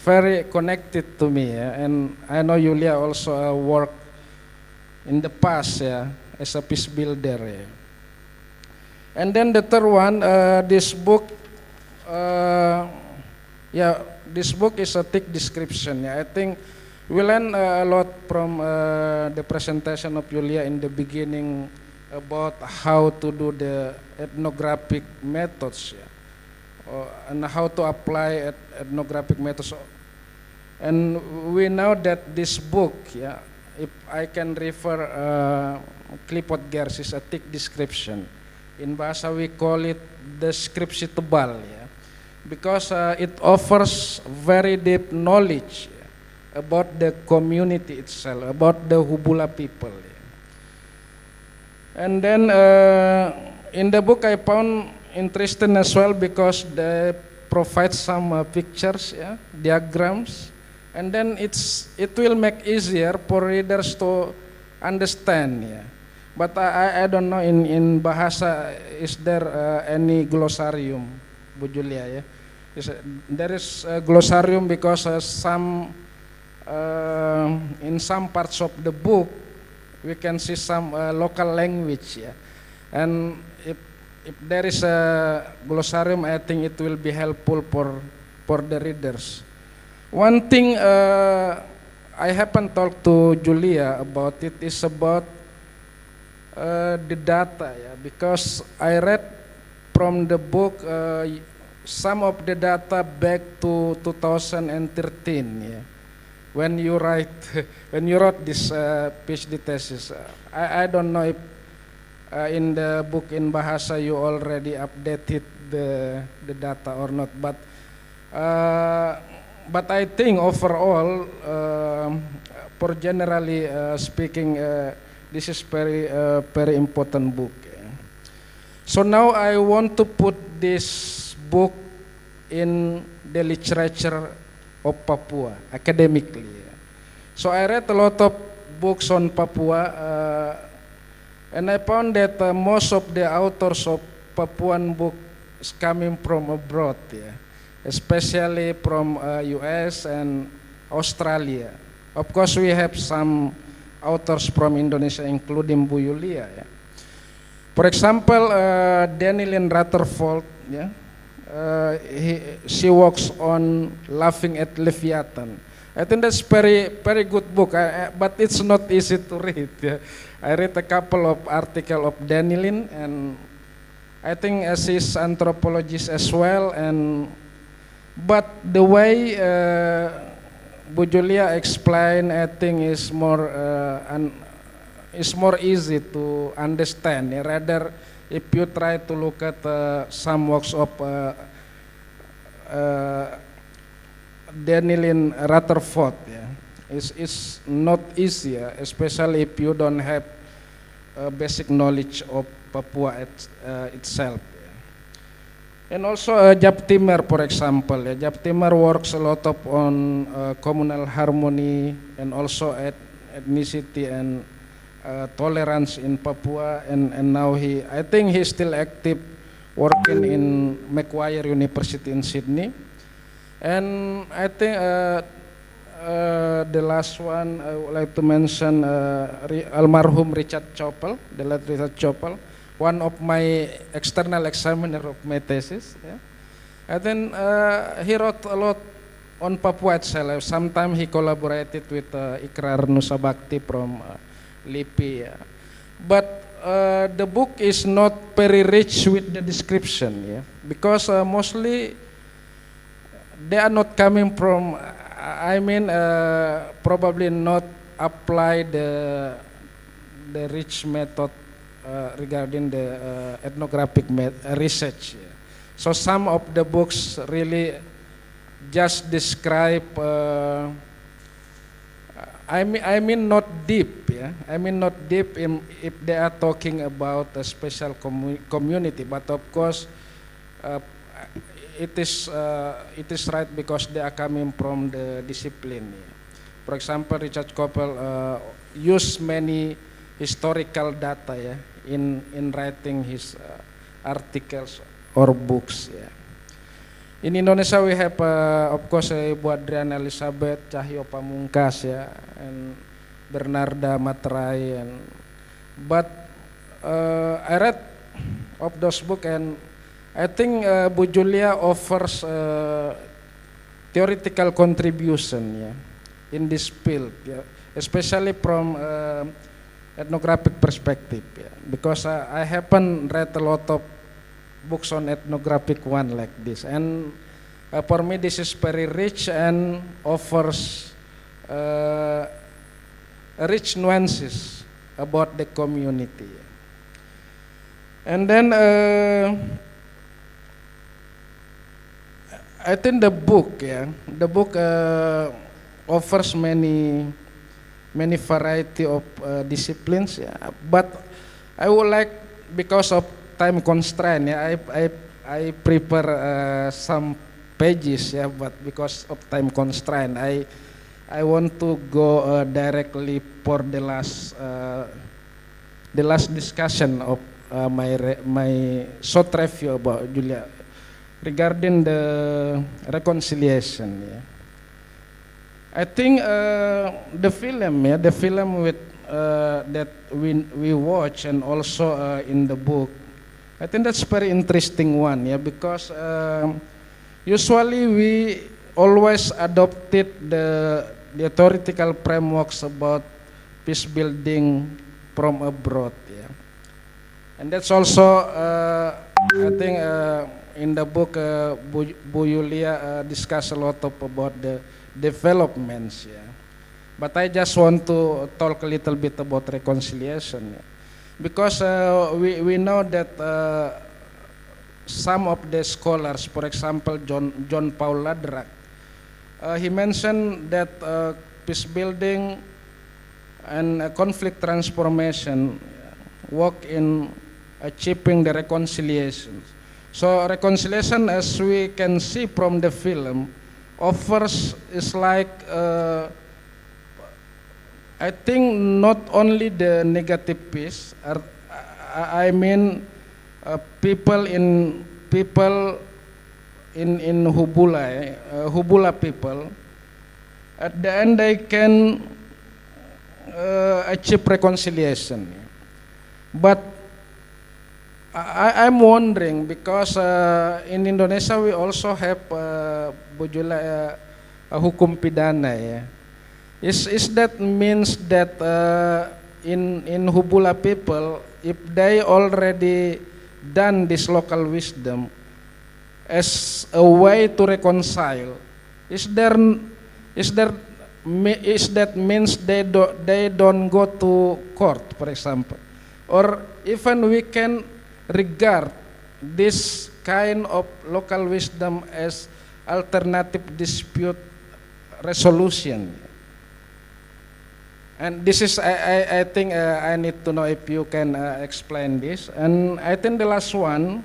very connected to me. Yeah. And I know Yulia also worked in the past, yeah, as a peace builder. Yeah. And then the third one, this book is a thick description. Yeah. I think we learn a lot from the presentation of Yulia in the beginning about how to do the ethnographic methods, yeah, and how to apply ethnographic methods. And we know that this book, yeah, if I can refer Clifford Gersh, is a thick description. In bahasa we call it deskripsi tebal, yeah, because it offers very deep knowledge, yeah, about the community itself, about the Hubula people. Yeah. And then in the book I found interesting as well because they provide some pictures, yeah, diagrams, and then it will make easier for readers to understand, yeah. But I don't know in Bahasa is there any glossarium, Bu Julia, yeah? There is a glossarium because in some parts of the book we can see some local language, yeah. And if there is a glossarium, I think it will be helpful for the readers. One thing I haven't talked to Julia about it is about the data, yeah, because I read from the book some of the data back to 2013, yeah, when you wrote this PhD thesis. I don't know if in the book in Bahasa you already updated the data or not, but I think overall, for generally speaking, this is very important book. Yeah. So now I want to put this book in the literature of Papua academically. Yeah. So I read a lot of books on Papua, and I found that most of the authors of Papuan books coming from abroad, yeah, especially from US and Australia. Of course, we have some authors from Indonesia, including Bu Yulia. Yeah. For example, Danielin Rutherford, yeah, she works on Laughing at Leviathan. I think that's very good book, but it's not easy to read. Yeah. I read a couple of articles of Danielin, and I think she's anthropologist as well. But the way Bu Julia explained, I think is more easy to understand. Yeah. Rather, if you try to look at some works of Danielin Rutherford, yeah, is not easy, especially if you don't have basic knowledge of Papua itself. And also Jap Timmer, for example. Jap Timmer works a lot on communal harmony and also ethnicity and tolerance in Papua. And now I think he's still active working in Macquarie University in Sydney. And I think the last one I would like to mention almarhum Richard Chopel, the late Richard Chopel, one of my external examiner of my thesis. Yeah. And then he wrote a lot on Papua itself. Sometimes he collaborated with Ikrar Nusabakti from LIPI. Yeah. But the book is not very rich with the description, yeah, because mostly they are not coming from, probably not apply the rich method regarding the ethnographic research. Yeah. So some of the books really just describe, not deep. Yeah, not deep if they are talking about a special community, but of course, it is right because they are coming from the discipline. Yeah. For example, Richard Koppel used many historical data, yeah, in writing his articles or books. Yeah. In Indonesia, we have, of course, Ibu Adriana Elizabeth, Cahyo Pamungkas, yeah, and Bernarda Matrai, but I read of those books, and I think Bu Julia offers theoretical contribution, yeah, in this field, yeah, especially from ethnographic perspective, yeah, because I haven't read a lot of books on ethnographic one like this, and for me this is very rich and offers rich nuances about the community. And then I think the book offers many variety of disciplines, yeah. But I would like, because of time constraint, yeah, I prepare some pages, yeah, but because of time constraint, I want to go directly for the last discussion of my short review about Julia regarding the reconciliation. Yeah. I think the film with that we watch and also in the book, I think that's very interesting one. Yeah, because usually we always adopted the theoretical frameworks about peace building from abroad. Yeah, and that's also I think in the book Bu Yulia discuss a lot about the developments. Yeah, but I just want to talk a little bit about reconciliation. Yeah, because we know that some of the scholars, for example, John Paul Ladrak, he mentioned that peace building and conflict transformation work in achieving the reconciliation. So reconciliation, as we can see from the film, offers is like I think not only the negative peace. I mean people in Hubula people. At the end, they can achieve reconciliation. But I'm wondering because in Indonesia we also have bujula hukum pidana. Yeah. Is that means that in Hubula people, if they already done this local wisdom as a way to reconcile, is that means they don't go to court, for example, or even we can regard this kind of local wisdom as alternative dispute resolution. And this is, I think I need to know if you can explain this. And I think the last one,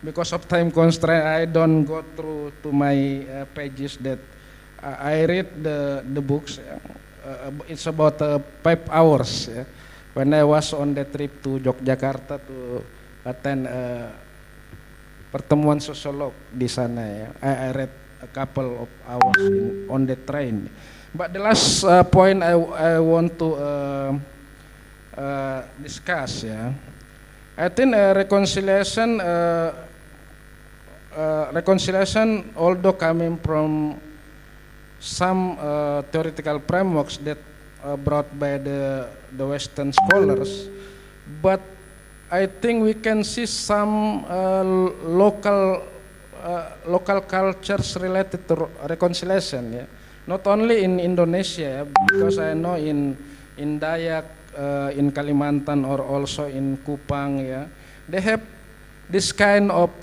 because of time constraint, I don't go through to my pages that I read the books. It's about 5 hours. Yeah, when I was on the trip to Yogyakarta to attend pertemuan sosiolog di sana. Ya. I read a couple of hours on the train. But the last point I want to discuss, yeah, I think reconciliation, although coming from some theoretical frameworks that brought by the Western scholars, but I think we can see some local cultures related to reconciliation. Yeah. Not only in Indonesia, because I know in Dayak, in Kalimantan, or also in Kupang, yeah, they have this kind of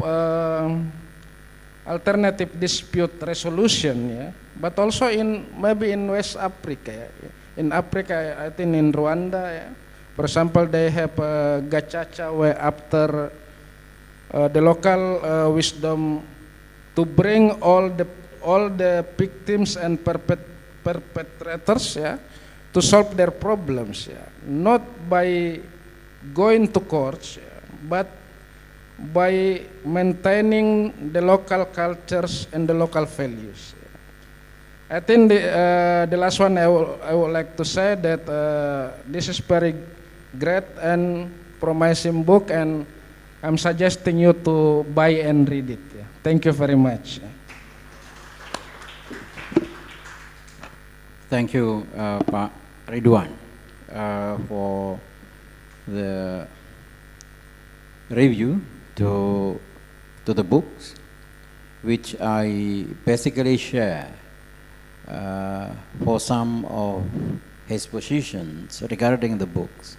alternative dispute resolution, yeah. But also maybe in West Africa, yeah. In Africa, I think in Rwanda, yeah. For example, they have gacaca where after the local wisdom to bring all the victims and perpetrators, yeah, to solve their problems, yeah, not by going to courts, yeah, but by maintaining the local cultures and the local values. Yeah. I think the last one I would like to say that this is very great and promising book, and I'm suggesting you to buy and read it. Yeah. Thank you very much. Thank you, Pak Ridwan, for the review to the books, which I basically share for some of his positions regarding the books.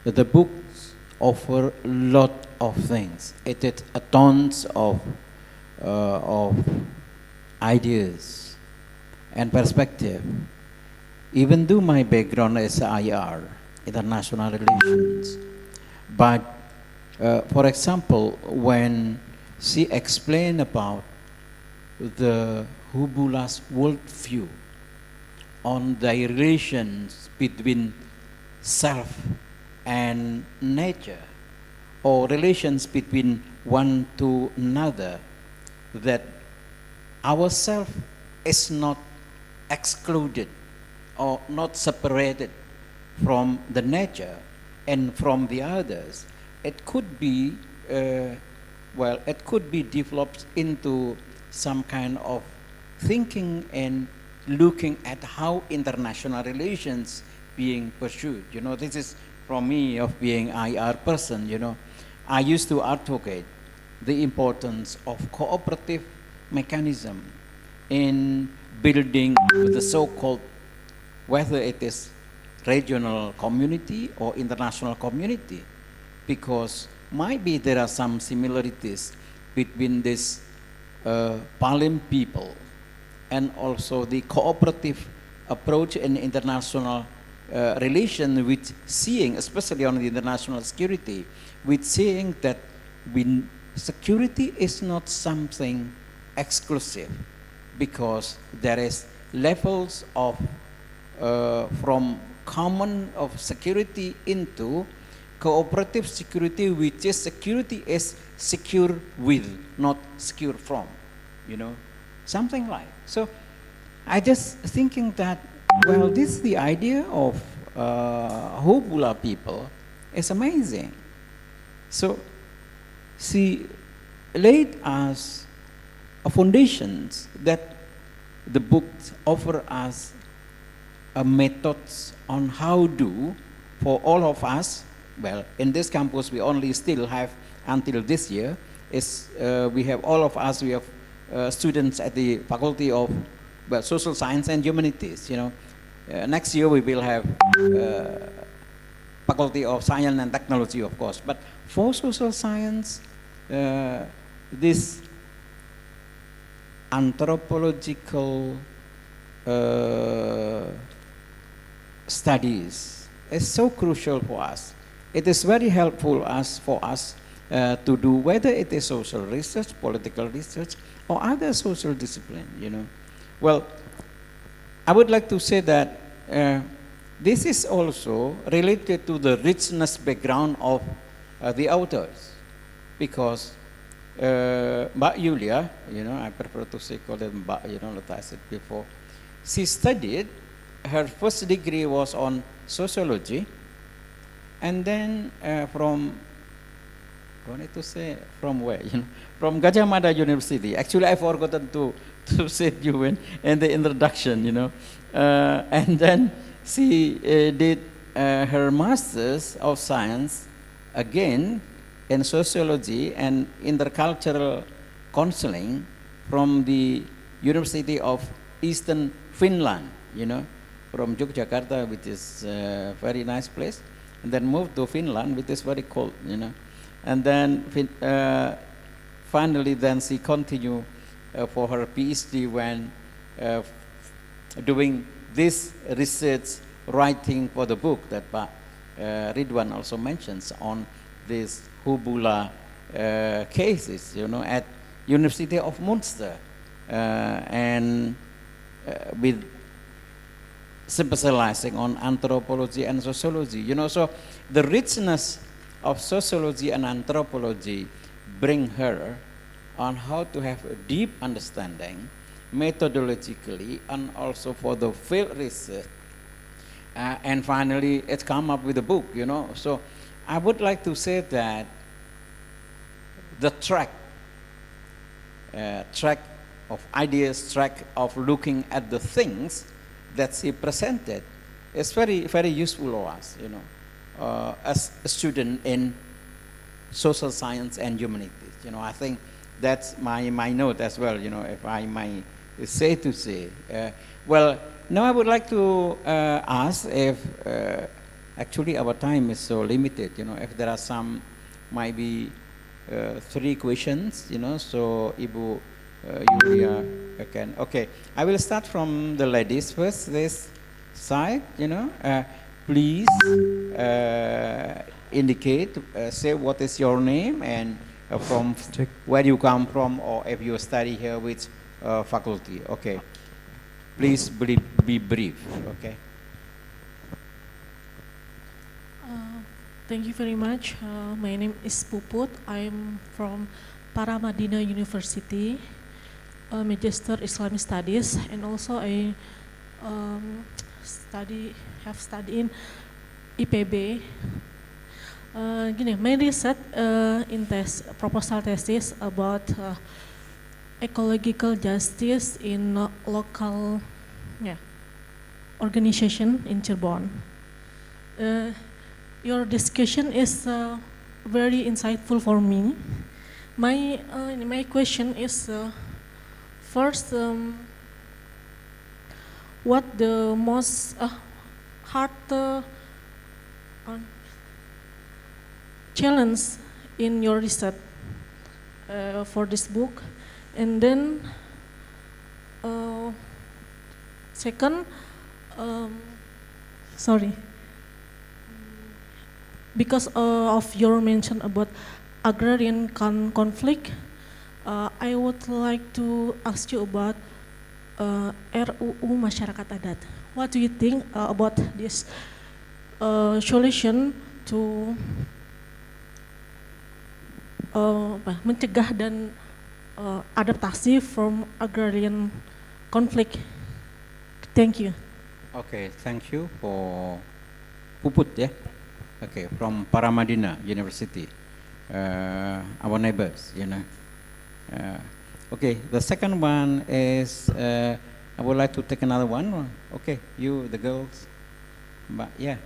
The books offer a lot of things. It is tons of ideas and perspective. Even though my background is IR, international relations. But, for example, when she explained about the Hubula's worldview on the relations between self and nature, or relations between one to another, that ourself is not excluded or not separated from the nature and from the others. It could be, it could be developed into some kind of thinking and looking at how international relations being pursued. You know, this is from me of being IR person, you know. I used to advocate the importance of cooperative mechanism in building the so-called, whether it is regional community or international community, because maybe there are some similarities between this Palim people and also the cooperative approach in international relation, with seeing, especially on the international security, with seeing that security is not something exclusive, because there is levels of from common of security into cooperative security, which is security is secure with, not secure from, you know, something like. So I just thinking that, well, this the idea of Hubula people is amazing. So she laid us a foundations that the books offer us methods on how do, for all of us, well, in this campus we only still have until this year, is we have all of us, we have students at the Faculty of Social Science and Humanities, you know. Next year we will have Faculty of Science and Technology, of course. But for social science, this anthropological studies is so crucial for us. It is very helpful for us to do, whether it is social research, political research, or other social discipline, you know. Well, I would like to say that this is also related to the richness background of the authors, because Mbak Yulia, you know, I prefer to say call it Mbak, you know, like I said before, she studied, her first degree was on sociology, and then from, I wanted to say from where, you know, from Gajah Mada University. Actually, I forgotten to say you in the introduction, you know, and then she did her Masters of Science again in sociology and intercultural counseling from the University of Eastern Finland, you know, from Yogyakarta, which is a very nice place, and then moved to Finland, which is very cold, you know, and then finally then she continued for her PhD when doing this research, writing for the book that Ridwan also mentions on this Hubula cases, you know, at University of Munster, and with specializing on anthropology and sociology, you know. So the richness of sociology and anthropology bring her on how to have a deep understanding methodologically and also for the field research, and finally it's come up with a book, you know. So I would like to say that the track of ideas, track of looking at the things that she presented is very, very useful for us, you know, as a student in social science and humanities. You know, I think that's my note as well, you know, if I might say. Well, now I would like to ask if, actually our time is so limited, you know, if there are some, maybe 3 questions, you know, so Ibu Yulia can, okay. I will start from the ladies first, this side, you know. please indicate, say what is your name and from where you come from, or if you study here which faculty. Okay, please be brief. Okay. Thank you very much. My name is Puput. I'm from Paramadina University, Magister Islamic Studies, and also I have studied in IPB. My research in proposal thesis about ecological justice in local organization in Cirebon. Your discussion is very insightful for me. My question is first, what the most hard challenge in your research for this book, and then second, because of your mention about agrarian conflict, I would like to ask you about RUU Masyarakat Adat. What do you think about this solution to mencegah dan adaptasi from agrarian conflict? Thank you. Okay, thank you for Puput, yeah. Okay, from Paramadina University, our neighbors, you know. Okay, the second one is, I would like to take another one. Okay, you, the girls. Mbak, yeah.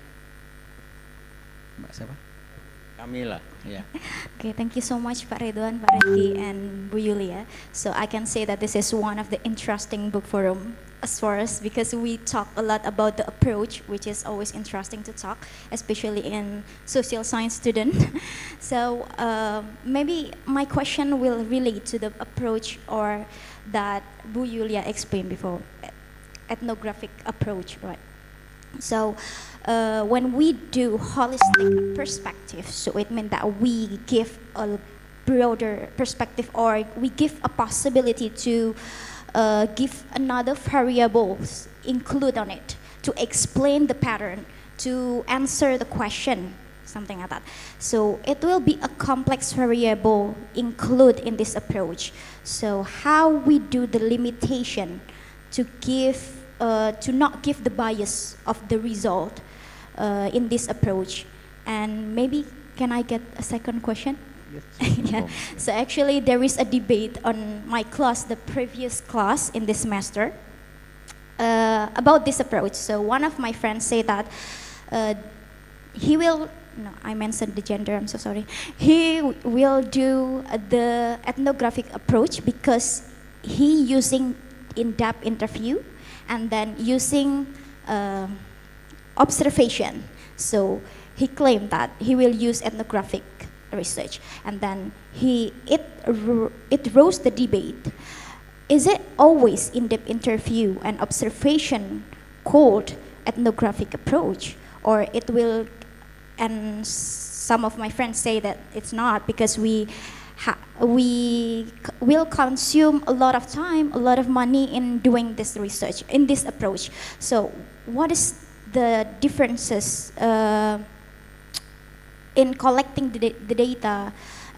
Mbak siapa? Camila, yeah. Okay, thank you so much, Pak Ridwan, Pak Reki, and Bu Yulia. So I can say that this is one of the interesting book forum as far as, because we talk a lot about the approach, which is always interesting to talk, especially in social science student. So maybe my question will relate to the approach or that Bu Yulia explained before, ethnographic approach, right? So when we do holistic perspective, so it means that we give a broader perspective, or we give a possibility to give another variables include on it to explain the pattern, to answer the question, something like that. So it will be a complex variable include in this approach. So how we do the limitation to give to not give the bias of the result in this approach. And maybe can I get a second question? Yes. Yeah. So actually there is a debate on my class, the previous class in this semester, about this approach. So one of my friends say that he will, no, I mentioned the gender, I'm so sorry. He will do the ethnographic approach because he using in-depth interview and then using observation. So he claimed that he will use ethnographic research, and then it rose the debate. Is it always in-depth interview and observation called ethnographic approach, or it will? And some of my friends say that it's not, because we will consume a lot of time, a lot of money in doing this research, in this approach. So what is the differences in collecting the data,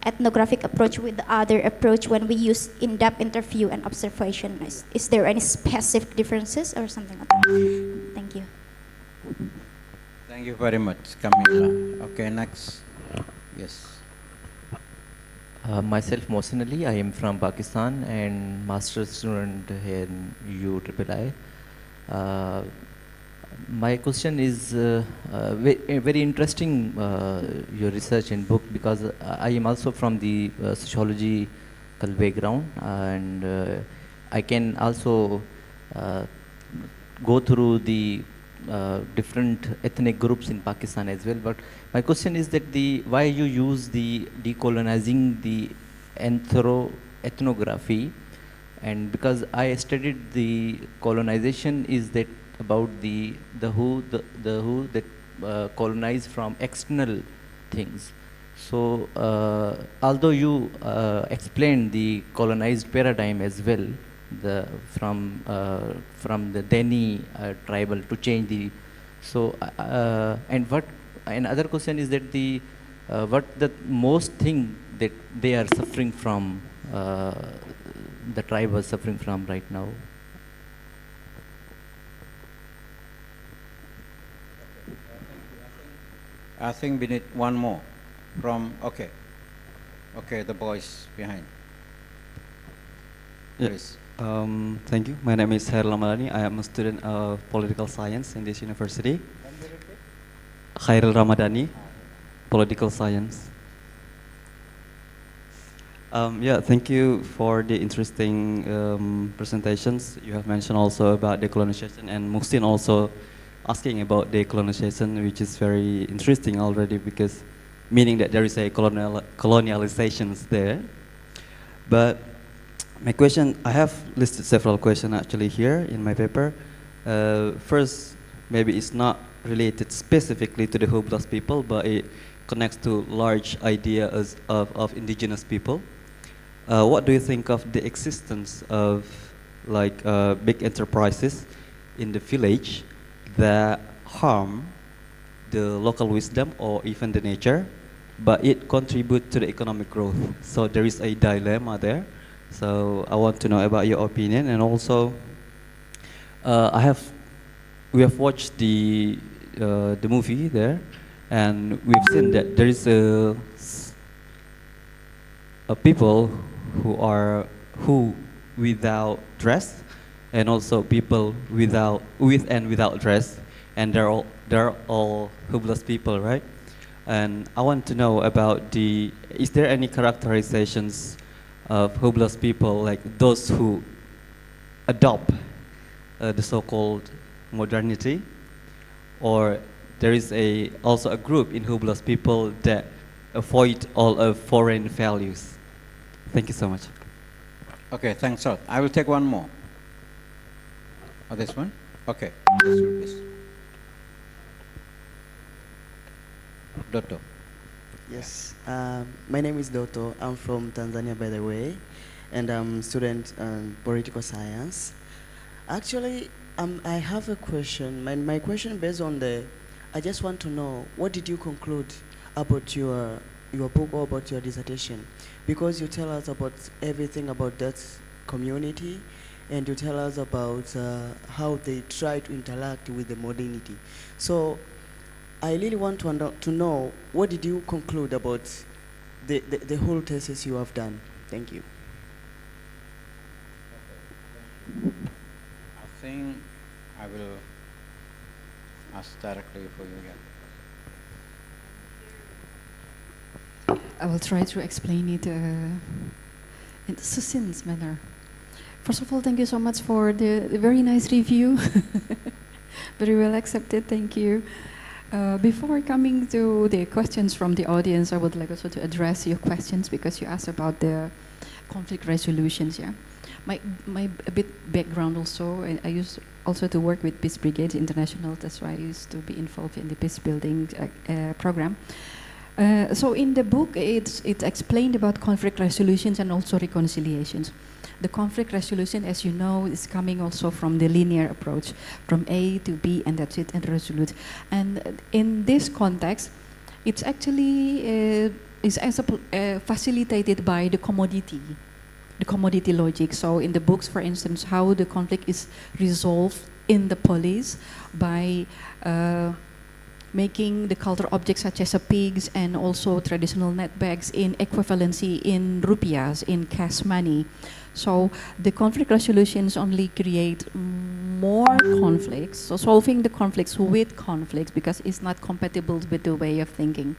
ethnographic approach with the other approach when we use in-depth interview and observation? Is there any specific differences or something like that? Thank you. Thank you very much, Camila. Okay, next. Yes. Myself, Mohsin, I am from Pakistan and master's student here in UIII. My question is very interesting, your research and book, because I am also from the sociological background, and I can also go through the different ethnic groups in Pakistan as well. But my question is that why you use the decolonizing the ethnography, and because I studied the colonization, is that about the who that colonized from external things. So, although you explained the colonized paradigm as well, from the Deni tribal to change the, so and what another question is that the what the most thing that they are suffering from, the tribe was suffering from right now. I think we need one more from, okay, the boys behind. Please. Thank you. My name is Khairul Ramadhani. I am a student of political science in this university. Khairul Ramadhani, political science. Yeah, thank you for the interesting presentations. You have mentioned also about decolonization, and Muhsin also asking about decolonization, which is very interesting already, because meaning that there is a colonializations there. But my question, I have listed several questions actually here in my paper. First, maybe it's not related specifically to the Hubula people, but it connects to large ideas of indigenous people. What do you think of the existence of like big enterprises in the village that harm the local wisdom or even the nature, but it contributes to the economic growth? So there is a dilemma there. So I want to know about your opinion, and also we have watched the movie there, and we've seen that there is a people who without dress, and also people with and without dress, and they're all Hubula people, right? And I want to know about is there any characterizations of Hubula people, like those who adopt the so-called modernity, or there is also a group in Hubula people that avoid all of foreign values? Thank you so much. Okay, thanks a lot. I will take one more. Oh, this one? Okay, this one, please. Dotto. Yes, my name is Dotto. I'm from Tanzania, by the way, and I'm a student in political science. Actually, I have a question. My question based on I just want to know, what did you conclude about your book or about your dissertation? Because you tell us about everything about that community, and you tell us about how they try to interact with the modernity. So I really want to know, what did you conclude about the whole thesis you have done? Thank you. I think I will ask directly for you again. I will try to explain it in a succinct manner. First of all, thank you so much for the very nice review. Very well accepted, thank you. Before coming to the questions from the audience, I would like also to address your questions, because you asked about the conflict resolutions. Yeah, my a bit background also. I used also to work with Peace Brigade International. That's why I used to be involved in the peace building program. So in the book, it's explained about conflict resolutions and also reconciliations. The conflict resolution, as you know, is coming also from the linear approach, from A to B, and that's it, and resolute. And in this context, it's actually facilitated by the commodity logic. So in the books, for instance, how the conflict is resolved in the police by making the cultural objects such as pigs and also traditional net bags in equivalency in rupiahs, in cash money. So the conflict resolutions only create more conflicts, so solving the conflicts with conflicts, because it's not compatible with the way of thinking.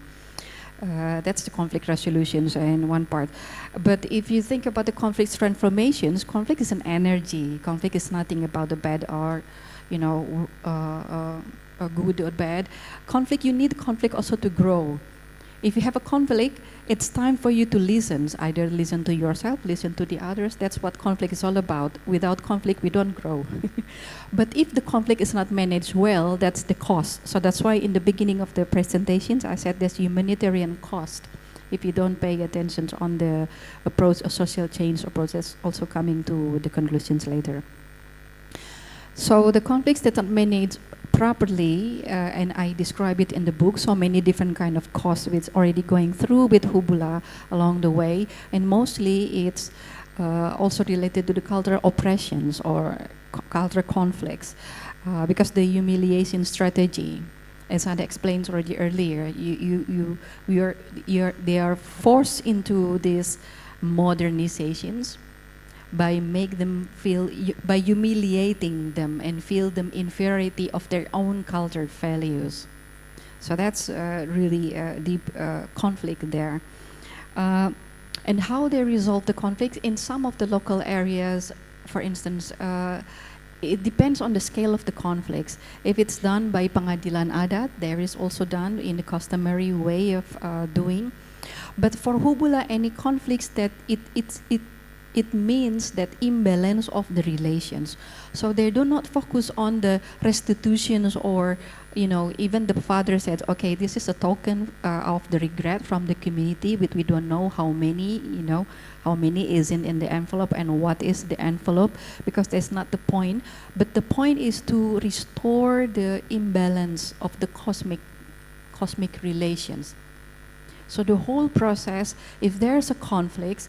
That's the conflict resolutions in one part. But if you think about the conflict transformations, conflict is an energy. Conflict is nothing about the bad or, good or bad. Conflict, you need conflict also to grow. If you have a conflict, it's time for you to listen. Either listen to yourself, listen to the others. That's what conflict is all about. Without conflict, we don't grow. But if the conflict is not managed well, that's the cost. So that's why in the beginning of the presentations, I said there's humanitarian cost if you don't pay attention on the approach of social change approach. That's also coming to the conclusions later. So the conflicts that are managed properly, and I describe it in the book, so many different kind of costs it's already going through with Hubula along the way, and mostly it's also related to the cultural oppressions or cultural conflicts, because the humiliation strategy, as I explained already earlier, they are forced into these modernizations by make them feel, by humiliating them and feel them inferiority of their own cultural values. So that's really a deep conflict there. And how they resolve the conflict in some of the local areas, for instance, it depends on the scale of the conflicts. If it's done by pangadilan adat, there is also done in the customary way of doing. But for Hubula, any conflicts that it means that imbalance of the relations. So they do not focus on the restitutions or, you know, even the father said, okay, this is a token of the regret from the community, but we don't know how many, you know, how many is in the envelope and what is the envelope, because that's not the point. But the point is to restore the imbalance of the cosmic relations. So the whole process, if there's a conflict,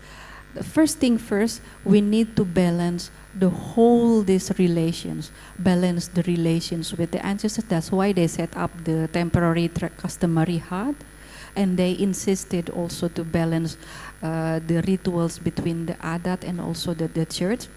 the first thing first, we need to balance the whole these relations, balance the relations with the ancestors. That's why they set up the temporary customary hut, and they insisted also to balance the rituals between the adat and also the church.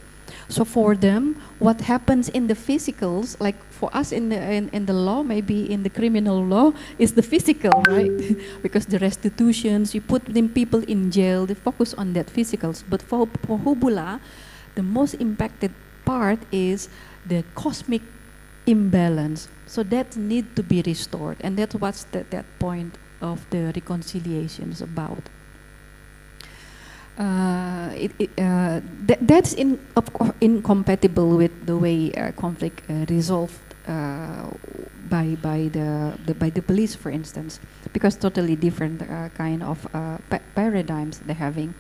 So for them, what happens in the physicals, like for us in the law, maybe in the criminal law, is the physical, right? Because the restitutions, you put them people in jail, they focus on that physicals. But for Hubula, the most impacted part is the cosmic imbalance. So that need to be restored, and that's what's that point of the reconciliation is about. That's incompatible with the way conflict resolved by the police, for instance, because totally different kind of paradigms they're having.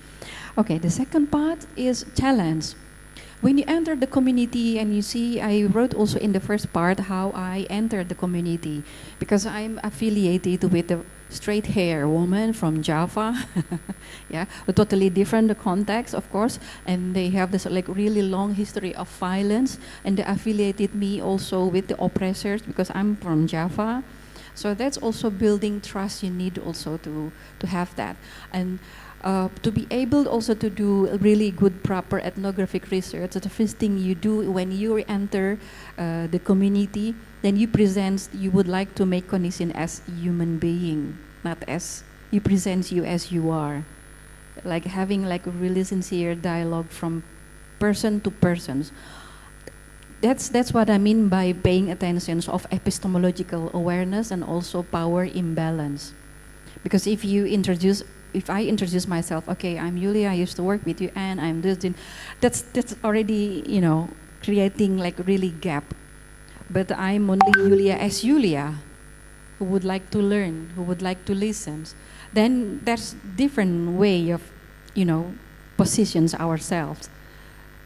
Okay, the second part is challenge. When you enter the community, and you see, I wrote also in the first part how I entered the community, because I'm affiliated with a straight hair woman from Java, yeah, a totally different context, of course, and they have this like really long history of violence, and they affiliated me also with the oppressors because I'm from Java. So that's also building trust. You need also to have that, and to be able also to do really good, proper ethnographic research. The first thing you do when you enter the community, then you present, you would like to make connection as human being, not as, you present you as you are. Like having like a really sincere dialogue from person to persons. That's what I mean by paying attention of epistemological awareness and also power imbalance. Because if I introduce myself, okay, I'm Yulia, I used to work with you, and I'm this, that's already, you know, creating like really gap. But I'm only Yulia as Yulia, who would like to learn, who would like to listen. Then that's different way of, you know, positions ourselves.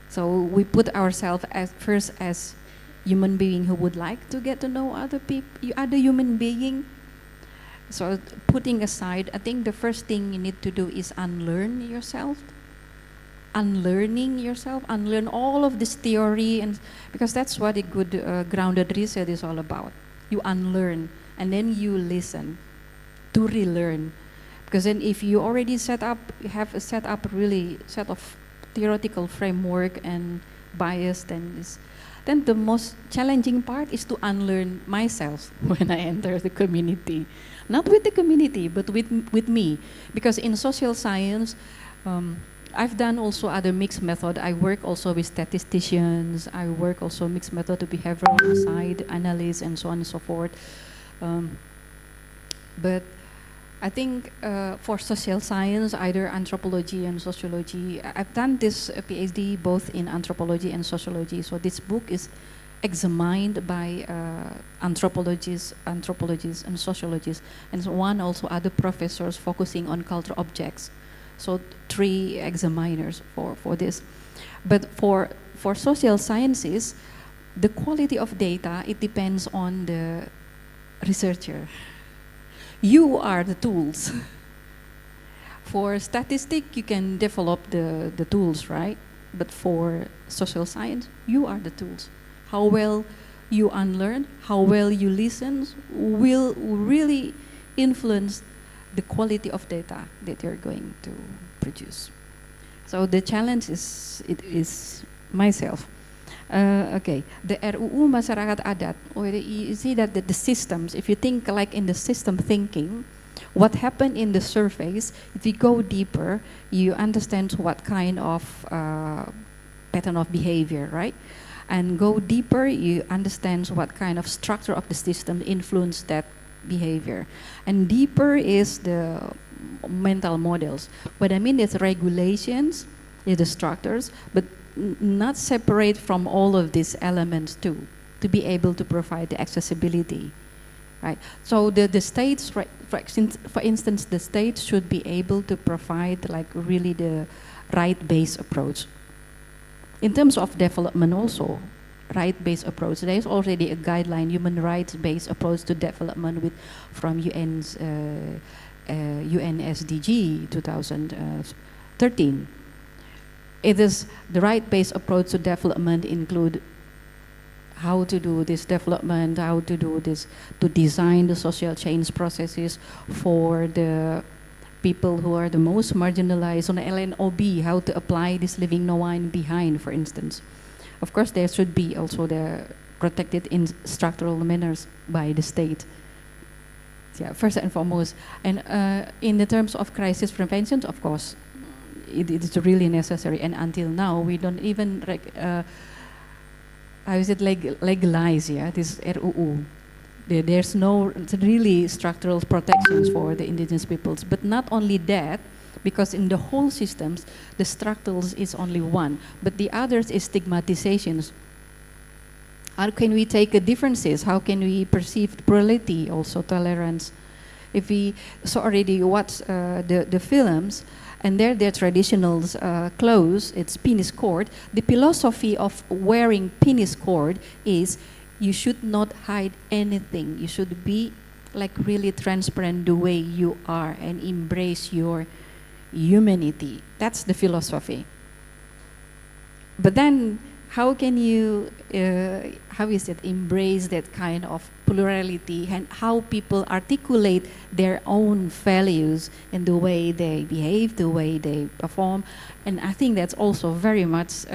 So we put ourselves as first as human being who would like to get to know other people, other human being. So putting aside, I think the first thing you need to do is unlearn yourself. Unlearning yourself, unlearn all of this theory, and because that's what a good grounded research is all about. You unlearn, and then you listen to relearn. Because then if you already you have a set up really set of theoretical framework and bias, then the most challenging part is to unlearn myself when I enter the community. Not with the community, but with me. Because in social science, I've done also other mixed method. I work also with statisticians. I work also mixed method to behavioral side, analysis, and so on and so forth. But I think for social science, either anthropology and sociology, I've done this PhD both in anthropology and sociology. So this book is examined by anthropologists, and sociologists, and so one also other professors focusing on cultural objects. So 3 examiners for this. But for social sciences, the quality of data, it depends on the researcher. You are the tools. For statistics, you can develop the tools, right? But for social science, you are the tools. How well you unlearn, how well you listen, will really influence the quality of data that you're going to produce. So the challenge is myself. Okay, the RUU Masyarakat Adat, you see that the systems, if you think like in the system thinking, what happened in the surface, if you go deeper, you understand what kind of pattern of behavior, right? And go deeper, you understand what kind of structure of the system influence that behavior. And deeper is the mental models. What I mean is regulations, is the structures, but not separate from all of these elements too, to be able to provide the accessibility, right? So the states, for instance, the states should be able to provide like really the right-based approach. In terms of development also, right-based approach, there is already a guideline, human rights-based approach to development from UN's UN SDG 2013. It is the right-based approach to development include how to do this development, how to do this, to design the social change processes for the people who are the most marginalized on the LNOB, how to apply this leaving no one behind, for instance. Of course, there should be also the protected in structural manners by the state. Yeah, first and foremost. And in the terms of crisis prevention, of course, it is really necessary. And until now, we don't even legalize, yeah, this RUU. There's no really structural protections for the indigenous peoples. But not only that, because in the whole systems, the structures is only one, but the others is stigmatizations. How can we take differences? How can we perceive plurality, also tolerance? If we already watch the films, and their traditional clothes, it's penis cord. The philosophy of wearing penis cord is you should not hide anything. You should be like really transparent the way you are and embrace your humanity. That's the philosophy. But then how can you, embrace that kind of plurality, and how people articulate their own values in the way they behave, the way they perform. And I think that's also very much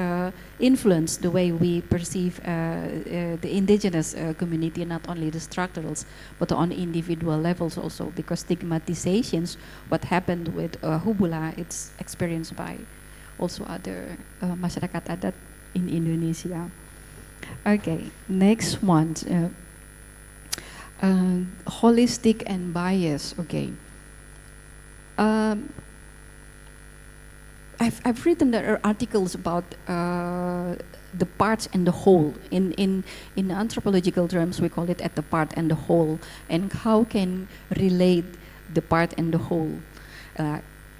influenced the way we perceive the indigenous community, not only the structurals, but on individual levels also, because stigmatizations, what happened with Hubula, it's experienced by also other Masyarakat Adat in Indonesia. Okay, next one. Holistic and bias. Okay. I've written there are articles about the parts and the whole. In anthropological terms, we call it at the part and the whole, and how can relate the part and the whole.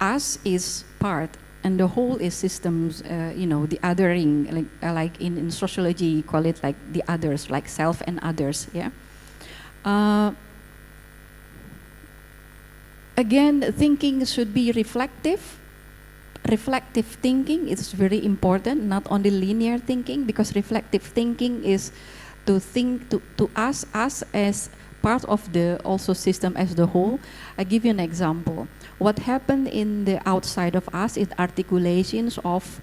Us is part, and the whole is systems. The othering, like in sociology, you call it like the others, like self and others. Yeah. Again, thinking should be reflective. Reflective thinking is very important, not only linear thinking, because reflective thinking is to think to us as part of the also system as the whole. I give you an example. What happened in the outside of us is articulations of,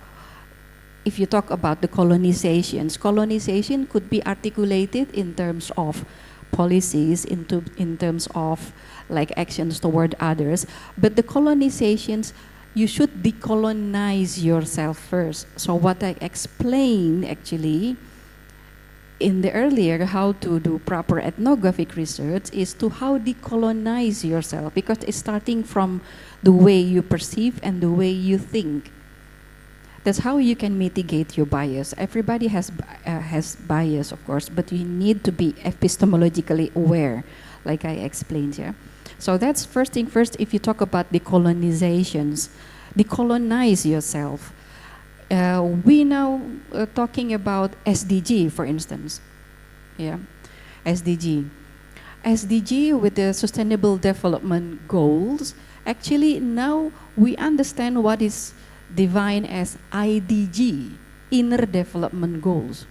if you talk about the colonizations, colonization could be articulated in terms of policies, in terms of like actions toward others, but the colonizations, you should decolonize yourself first. So what I explain actually in the earlier how to do proper ethnographic research is to how decolonize yourself, because it's starting from the way you perceive and the way you think. That's how you can mitigate your bias. Everybody has bias, of course, but you need to be epistemologically aware, like I explained here. So that's first thing first. If you talk about decolonizations, decolonize yourself. We now talking about SDG, for instance. Yeah, SDG. SDG with the Sustainable Development Goals. Actually, now we understand what is defined as IDG, Inner Development Goals.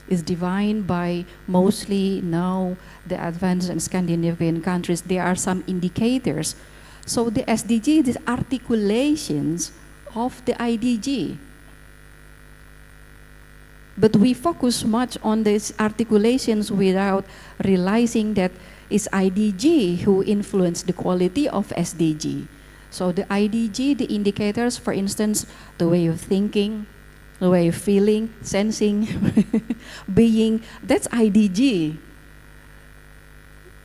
Is defined by mostly now the advanced and Scandinavian countries. There are some indicators. So the SDG, these articulations of the IDG. But we focus much on these articulations without realizing that it's IDG who influence the quality of SDG. So the IDG, the indicators, for instance, the way of thinking, the way of feeling, sensing, being, that's IDG.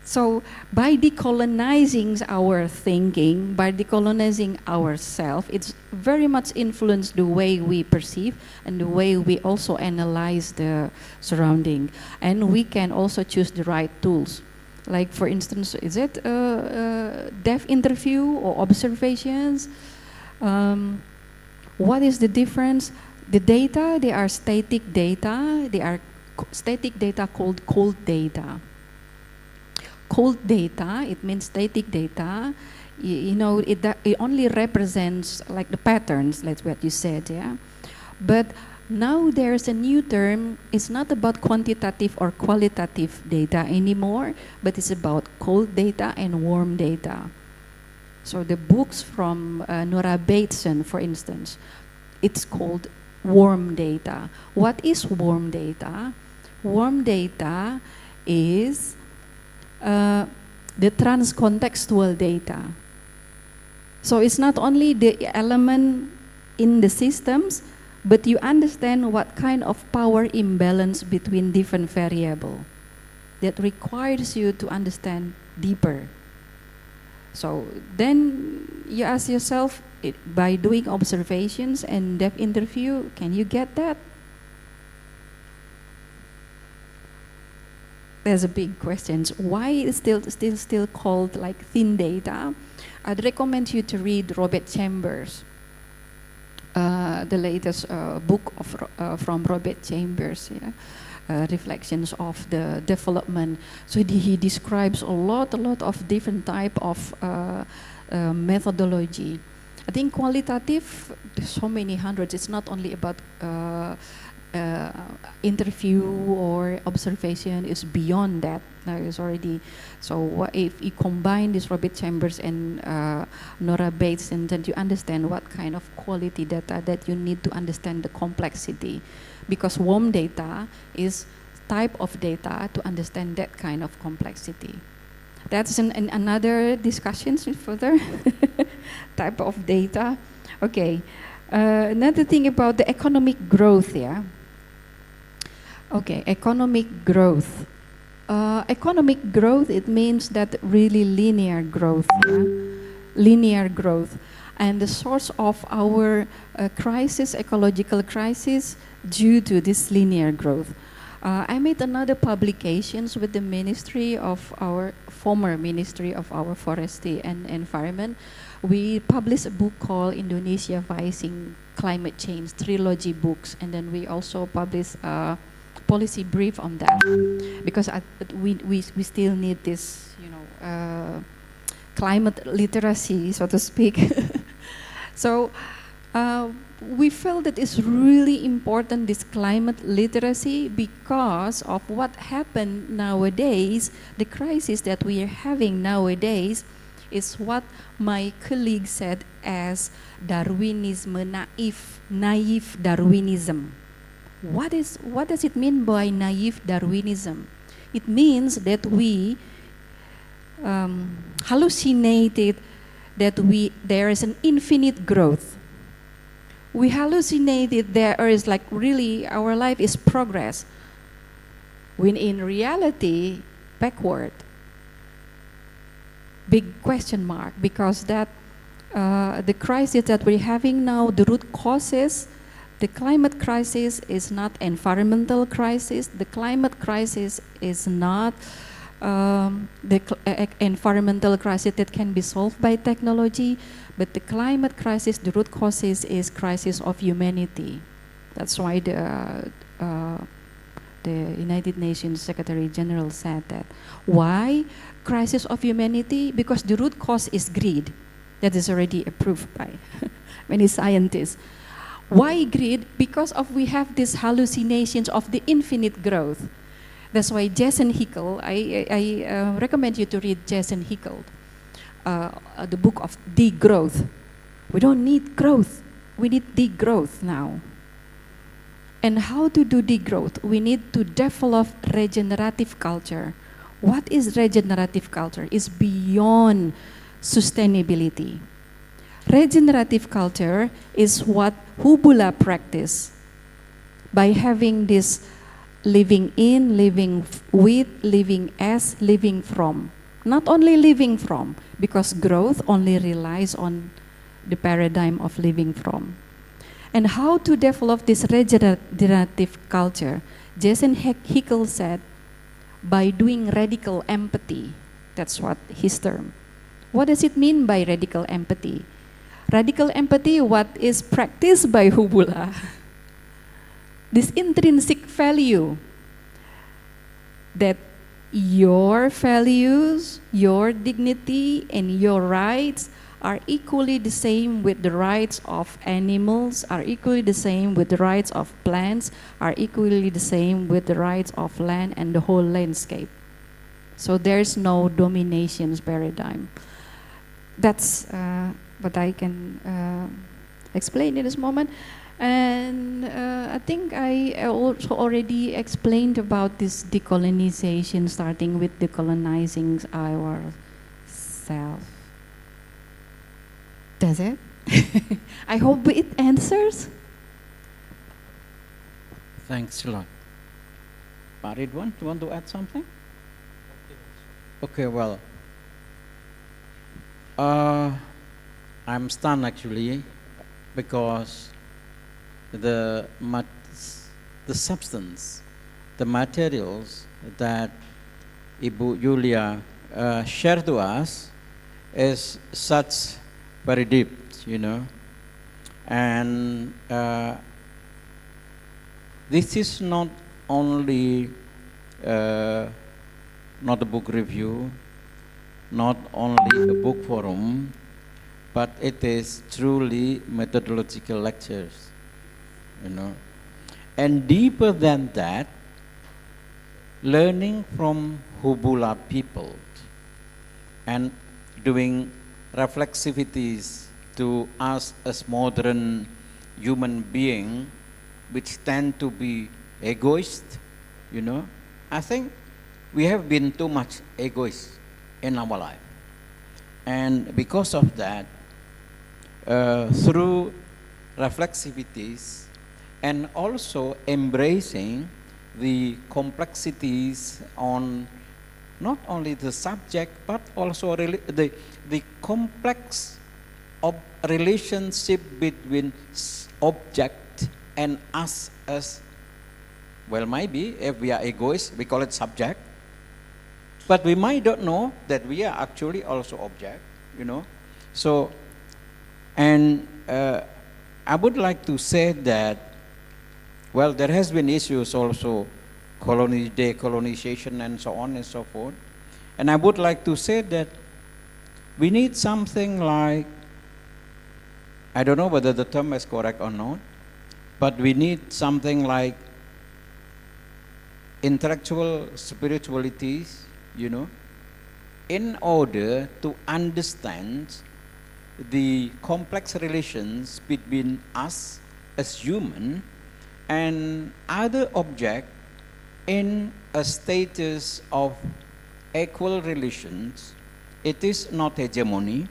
So by decolonizing our thinking, by decolonizing ourselves, it's very much influenced the way we perceive and the way we also analyze the surrounding. And we can also choose the right tools. Like for instance, is it depth interview or observations? What is the difference? The data, they are static data. They are static data called cold data. Cold data, it means static data. You know, it only represents like the patterns, like what you said, yeah. But now there's a new term. It's not about quantitative or qualitative data anymore, but it's about cold data and warm data. So the books from Nora Bateson, for instance, it's called warm data. What is warm data? Warm data is the transcontextual data. So it's not only the element in the systems, but you understand what kind of power imbalance between different variables that requires you to understand deeper. So then you ask yourself, by doing observations and depth interview, can you get that? There's a big question. Why is still called like thin data? I'd recommend you to read Robert Chambers, the latest book from Robert Chambers, yeah? Reflections of the development. So he describes a lot of different type of methodology. I think qualitative, there's so many hundreds. It's not only about interview or observation, is beyond that. It's already, so what if you combine this Robert Chambers and Nora Bateson, then you understand what kind of quality data that you need to understand the complexity, because warm data is type of data to understand that kind of complexity. That's another discussion further type of data. Okay, another thing about the economic growth, yeah. Okay, economic growth. Economic growth, it means that really linear growth, yeah? Linear growth. And the source of our crisis, ecological crisis, due to this linear growth. I made another publications with the ministry of our former Ministry of our Forestry and Environment. We published a book called Indonesia Facing Climate Change, trilogy books, and then we also published policy brief on that, because we still need this, you know, climate literacy, so to speak. So we felt that it's really important, this climate literacy, because of what happened nowadays. The crisis that we are having nowadays is what my colleague said as Darwinism, naive Darwinism. What does it mean by naive Darwinism? It means that we hallucinated that there is an infinite growth. We hallucinated there is like really our life is progress. when in reality, backward. Big question mark, because that the crisis that we're having now, the root causes, the climate crisis is not environmental crisis. The climate crisis is not environmental crisis that can be solved by technology, but the climate crisis, the root causes is crisis of humanity. That's why the United Nations Secretary General said that. Why crisis of humanity? Because the root cause is greed. That is already approved by many scientists. Why greed? Because of we have these hallucinations of the infinite growth. That's why Jason Hickel, I recommend you to read Jason Hickel, the book of degrowth. We don't need growth, we need degrowth now. And how to do degrowth? We need to develop regenerative culture. What is regenerative culture? It's beyond sustainability. Regenerative culture is what Hubula practice by having this living in, living with, living as, living from. Not only living from, because growth only relies on the paradigm of living from. And how to develop this regenerative culture? Jason Hickel said, by doing radical empathy. That's what his term. What does it mean by radical empathy? Radical empathy, what is practiced by Hubula? This intrinsic value that your values, your dignity, and your rights are equally the same with the rights of animals, are equally the same with the rights of plants, are equally the same with the rights of land and the whole landscape. So there's no dominations paradigm. That's what I can explain in this moment. And I think I also already explained about this decolonization, starting with decolonizing ourselves. Does it? I hope it answers. Thanks a lot. Pak Ridwan, you want to add something? Okay, well, I'm stunned actually, because the substance, the materials that Ibu Yulia shared to us is such very deep, you know. And this is not only not a book review, not only a book forum, but it is truly methodological lectures, you know. And deeper than that, learning from Hubula people and doing reflexivities to us as modern human being, which tend to be egoist, you know. I think we have been too much egoist in our life. And because of that, through reflexivities and also embracing the complexities on not only the subject, but also the complex of relationship between object and us as, well, maybe if we are egoists, we call it subject, but we might not know that we are actually also object, you know. So, and I would like to say that, well, there has been issues also, decolonization and so on and so forth. And I would like to say that we need something like, I don't know whether the term is correct or not, but we need something like intellectual spiritualities, you know, in order to understand the complex relations between us as human and other object in a status of equal relations. It is not hegemony,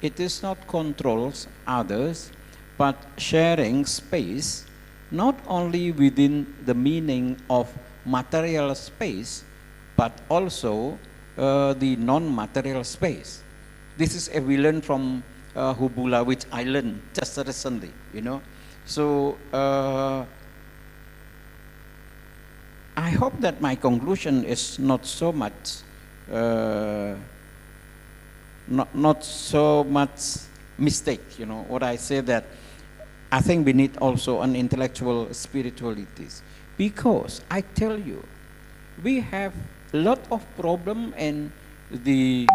it is not controls others, but sharing space, not only within the meaning of material space, but also the non-material space. This is a we learn from Hubula, which I learned just recently, you know. So I hope that my conclusion is not so much not so much mistake, you know. What I say that I think we need also an intellectual spiritualities, because I tell you, we have a lot of problem in the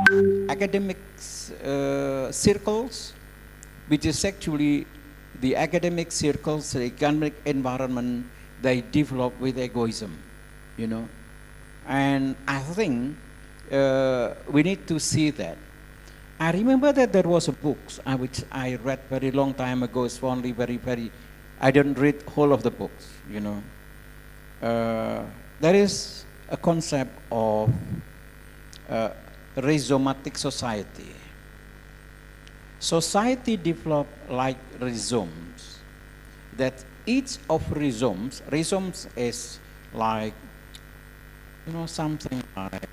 academic circles, which is actually the academic circles, the economic environment, they develop with egoism, you know. And I think we need to see that. I remember that there was a book which I read very long time ago. It's only very, I didn't read whole of the books, you know. There is a concept of rhizomatic society. Society develop like rhizomes, that each of rhizomes is like, you know, something like,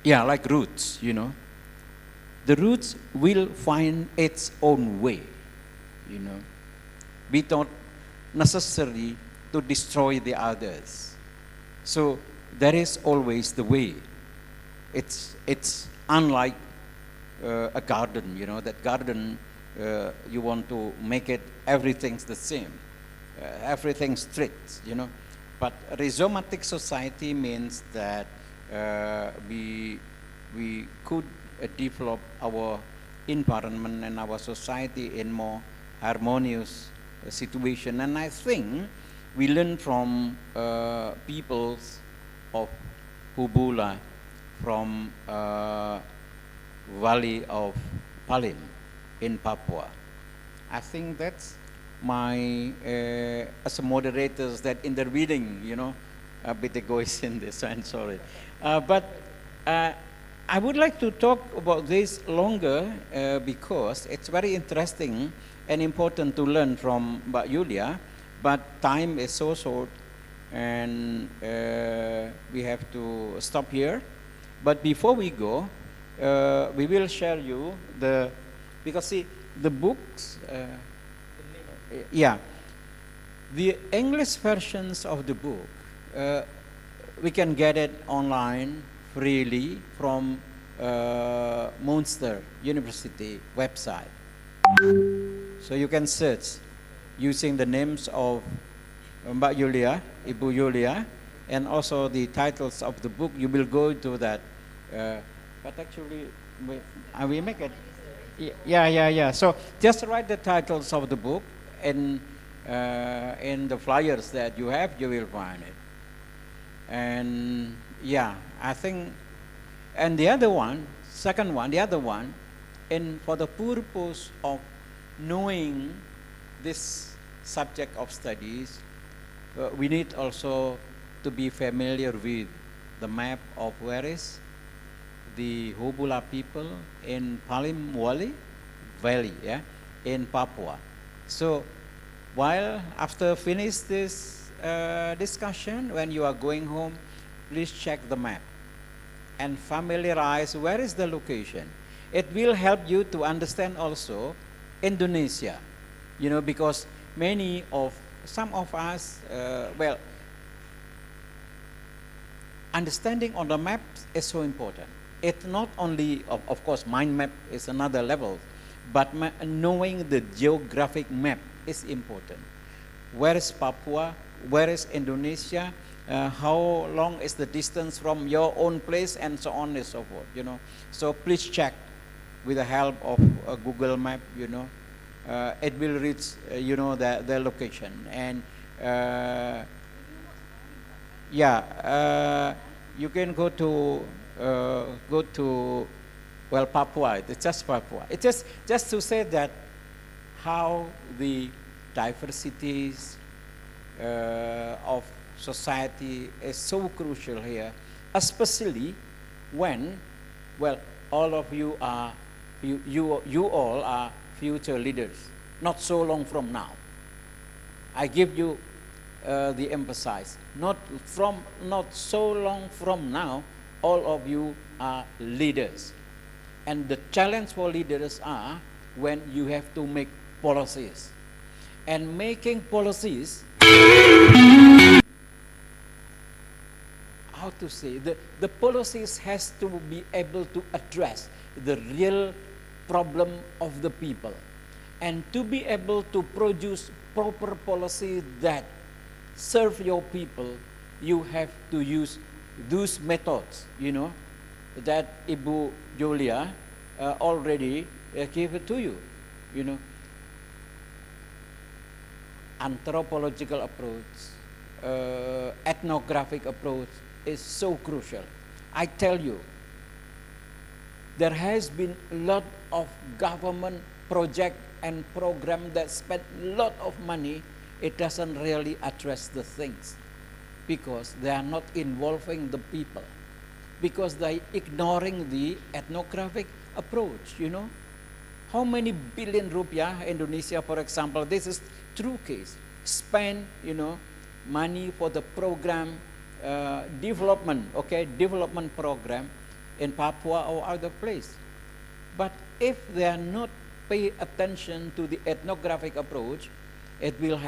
like roots, you know. The roots will find its own way, you know, without necessarily to destroy the others. So there is always the way. It's unlike a garden, you know. That garden, you want to make it everything's the same, everything's strict, you know. But rhizomatic society means that we could develop our environment and our society in more harmonious situation. And I think we learn from peoples of Hubula, from Valley of Palim in Papua. I think that's my, as a moderators that intervening, you know, a bit egoist in this, I'm sorry. But I would like to talk about this longer because it's very interesting and important to learn from Mbak Yulia, but time is so short and we have to stop here. But before we go, we will share you because see, the books, the English versions of the book, we can get it online freely from Munster University website. So you can search using the names of Mbak Yulia, Ibu Yulia, and also the titles of the book. You will go to that. But actually, we make it. Yeah. So just write the titles of the book, and in the flyers that you have, you will find it. And yeah, I think, and the other one, and for the purpose of knowing this subject of studies, we need also to be familiar with the map of where is the Hubula people in Palim Valley, yeah, in Papua. So while after finish this discussion, when you are going home, please check the map and familiarize where is the location. It will help you to understand also Indonesia, you know, because some of us, understanding on the map is so important. It's not only, of course, mind map is another level, but knowing the geographic map is important. Where is Papua? Where is Indonesia? How long is the distance from your own place, and so on and so forth, you know. So please check with the help of a Google map, you know. It will reach, you know, the location. And you can go to Papua. It's just Papua. It's just to say that how the diversities of society is so crucial here, especially when, all of you are, you all are future leaders, not so long from now. I give you the emphasis. Not so long from now, all of you are leaders. And the challenge for leaders are when you have to make policies. And making policies, how to say, the policies has to be able to address the real problem of the people. And to be able to produce proper policy that serve your people, you have to use those methods, that Ibu Julia already gave it to you, Anthropological approach, ethnographic approach is so crucial. I tell you, there has been a lot of government project and program that spend a lot of money. It doesn't really address the things because they are not involving the people, because they ignoring the ethnographic approach, How many billion rupiah Indonesia, for example, this is true case, spend, money for the program, development program in Papua or other place. But if they are not pay attention to the ethnographic approach, it will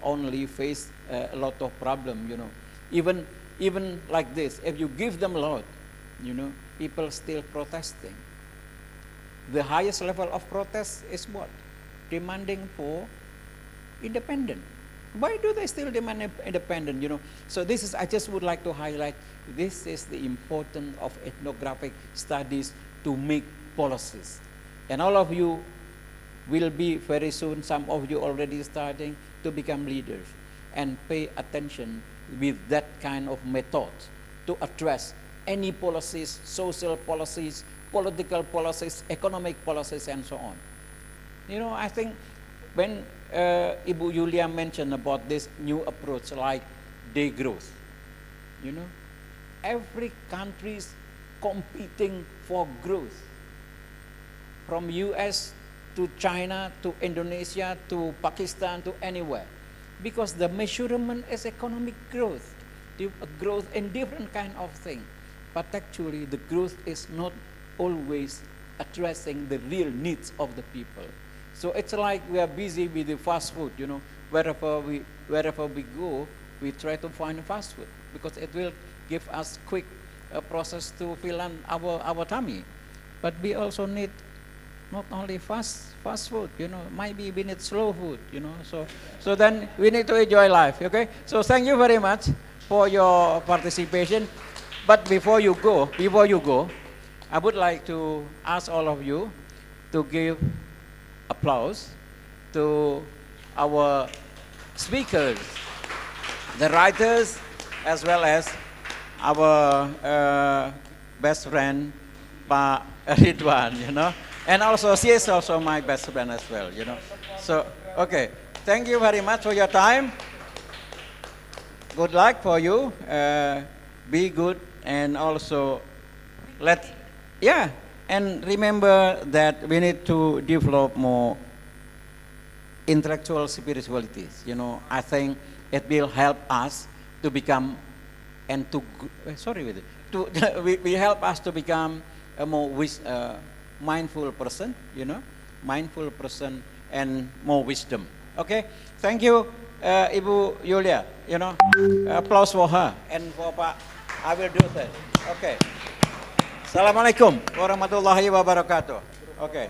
only face a lot of problem, Even like this, if you give them a lot, people still protesting. The highest level of protest is what? Demanding for independent. Why do they still demand independent, So this is, I just would like to highlight, this is the importance of ethnographic studies to make policies. And all of you will be very soon, some of you already starting to become leaders and pay attention with that kind of method to address any policies, social policies, political policies, economic policies, and so on. I think when Ibu Yulia mentioned about this new approach like degrowth, every country is competing for growth. From US to China to Indonesia to Pakistan to anywhere. Because the measurement is economic growth, growth in different kind of things. But actually the growth is not always addressing the real needs of the people. So it's like we are busy with the fast food, wherever we go, we try to find fast food because it will give us quick process to fill in our tummy. But we also need not only fast food, maybe we need slow food, So then we need to enjoy life, okay? So thank you very much for your participation. But before you go, I would like to ask all of you to give applause to our speakers, the writers, as well as our best friend, Pa Ridwan, And also, she is also my best friend as well, So, okay. Thank you very much for your time. Good luck for you. Be good and also and remember that we need to develop more intellectual spiritualities. I think it will help us to become and to we help us to become a more mindful person, mindful person and more wisdom. Okay, thank you, Ibu Yulia. Applause for her and for Pak. I will do that. Okay. Assalamualaikum warahmatullahi wabarakatuh. Okay.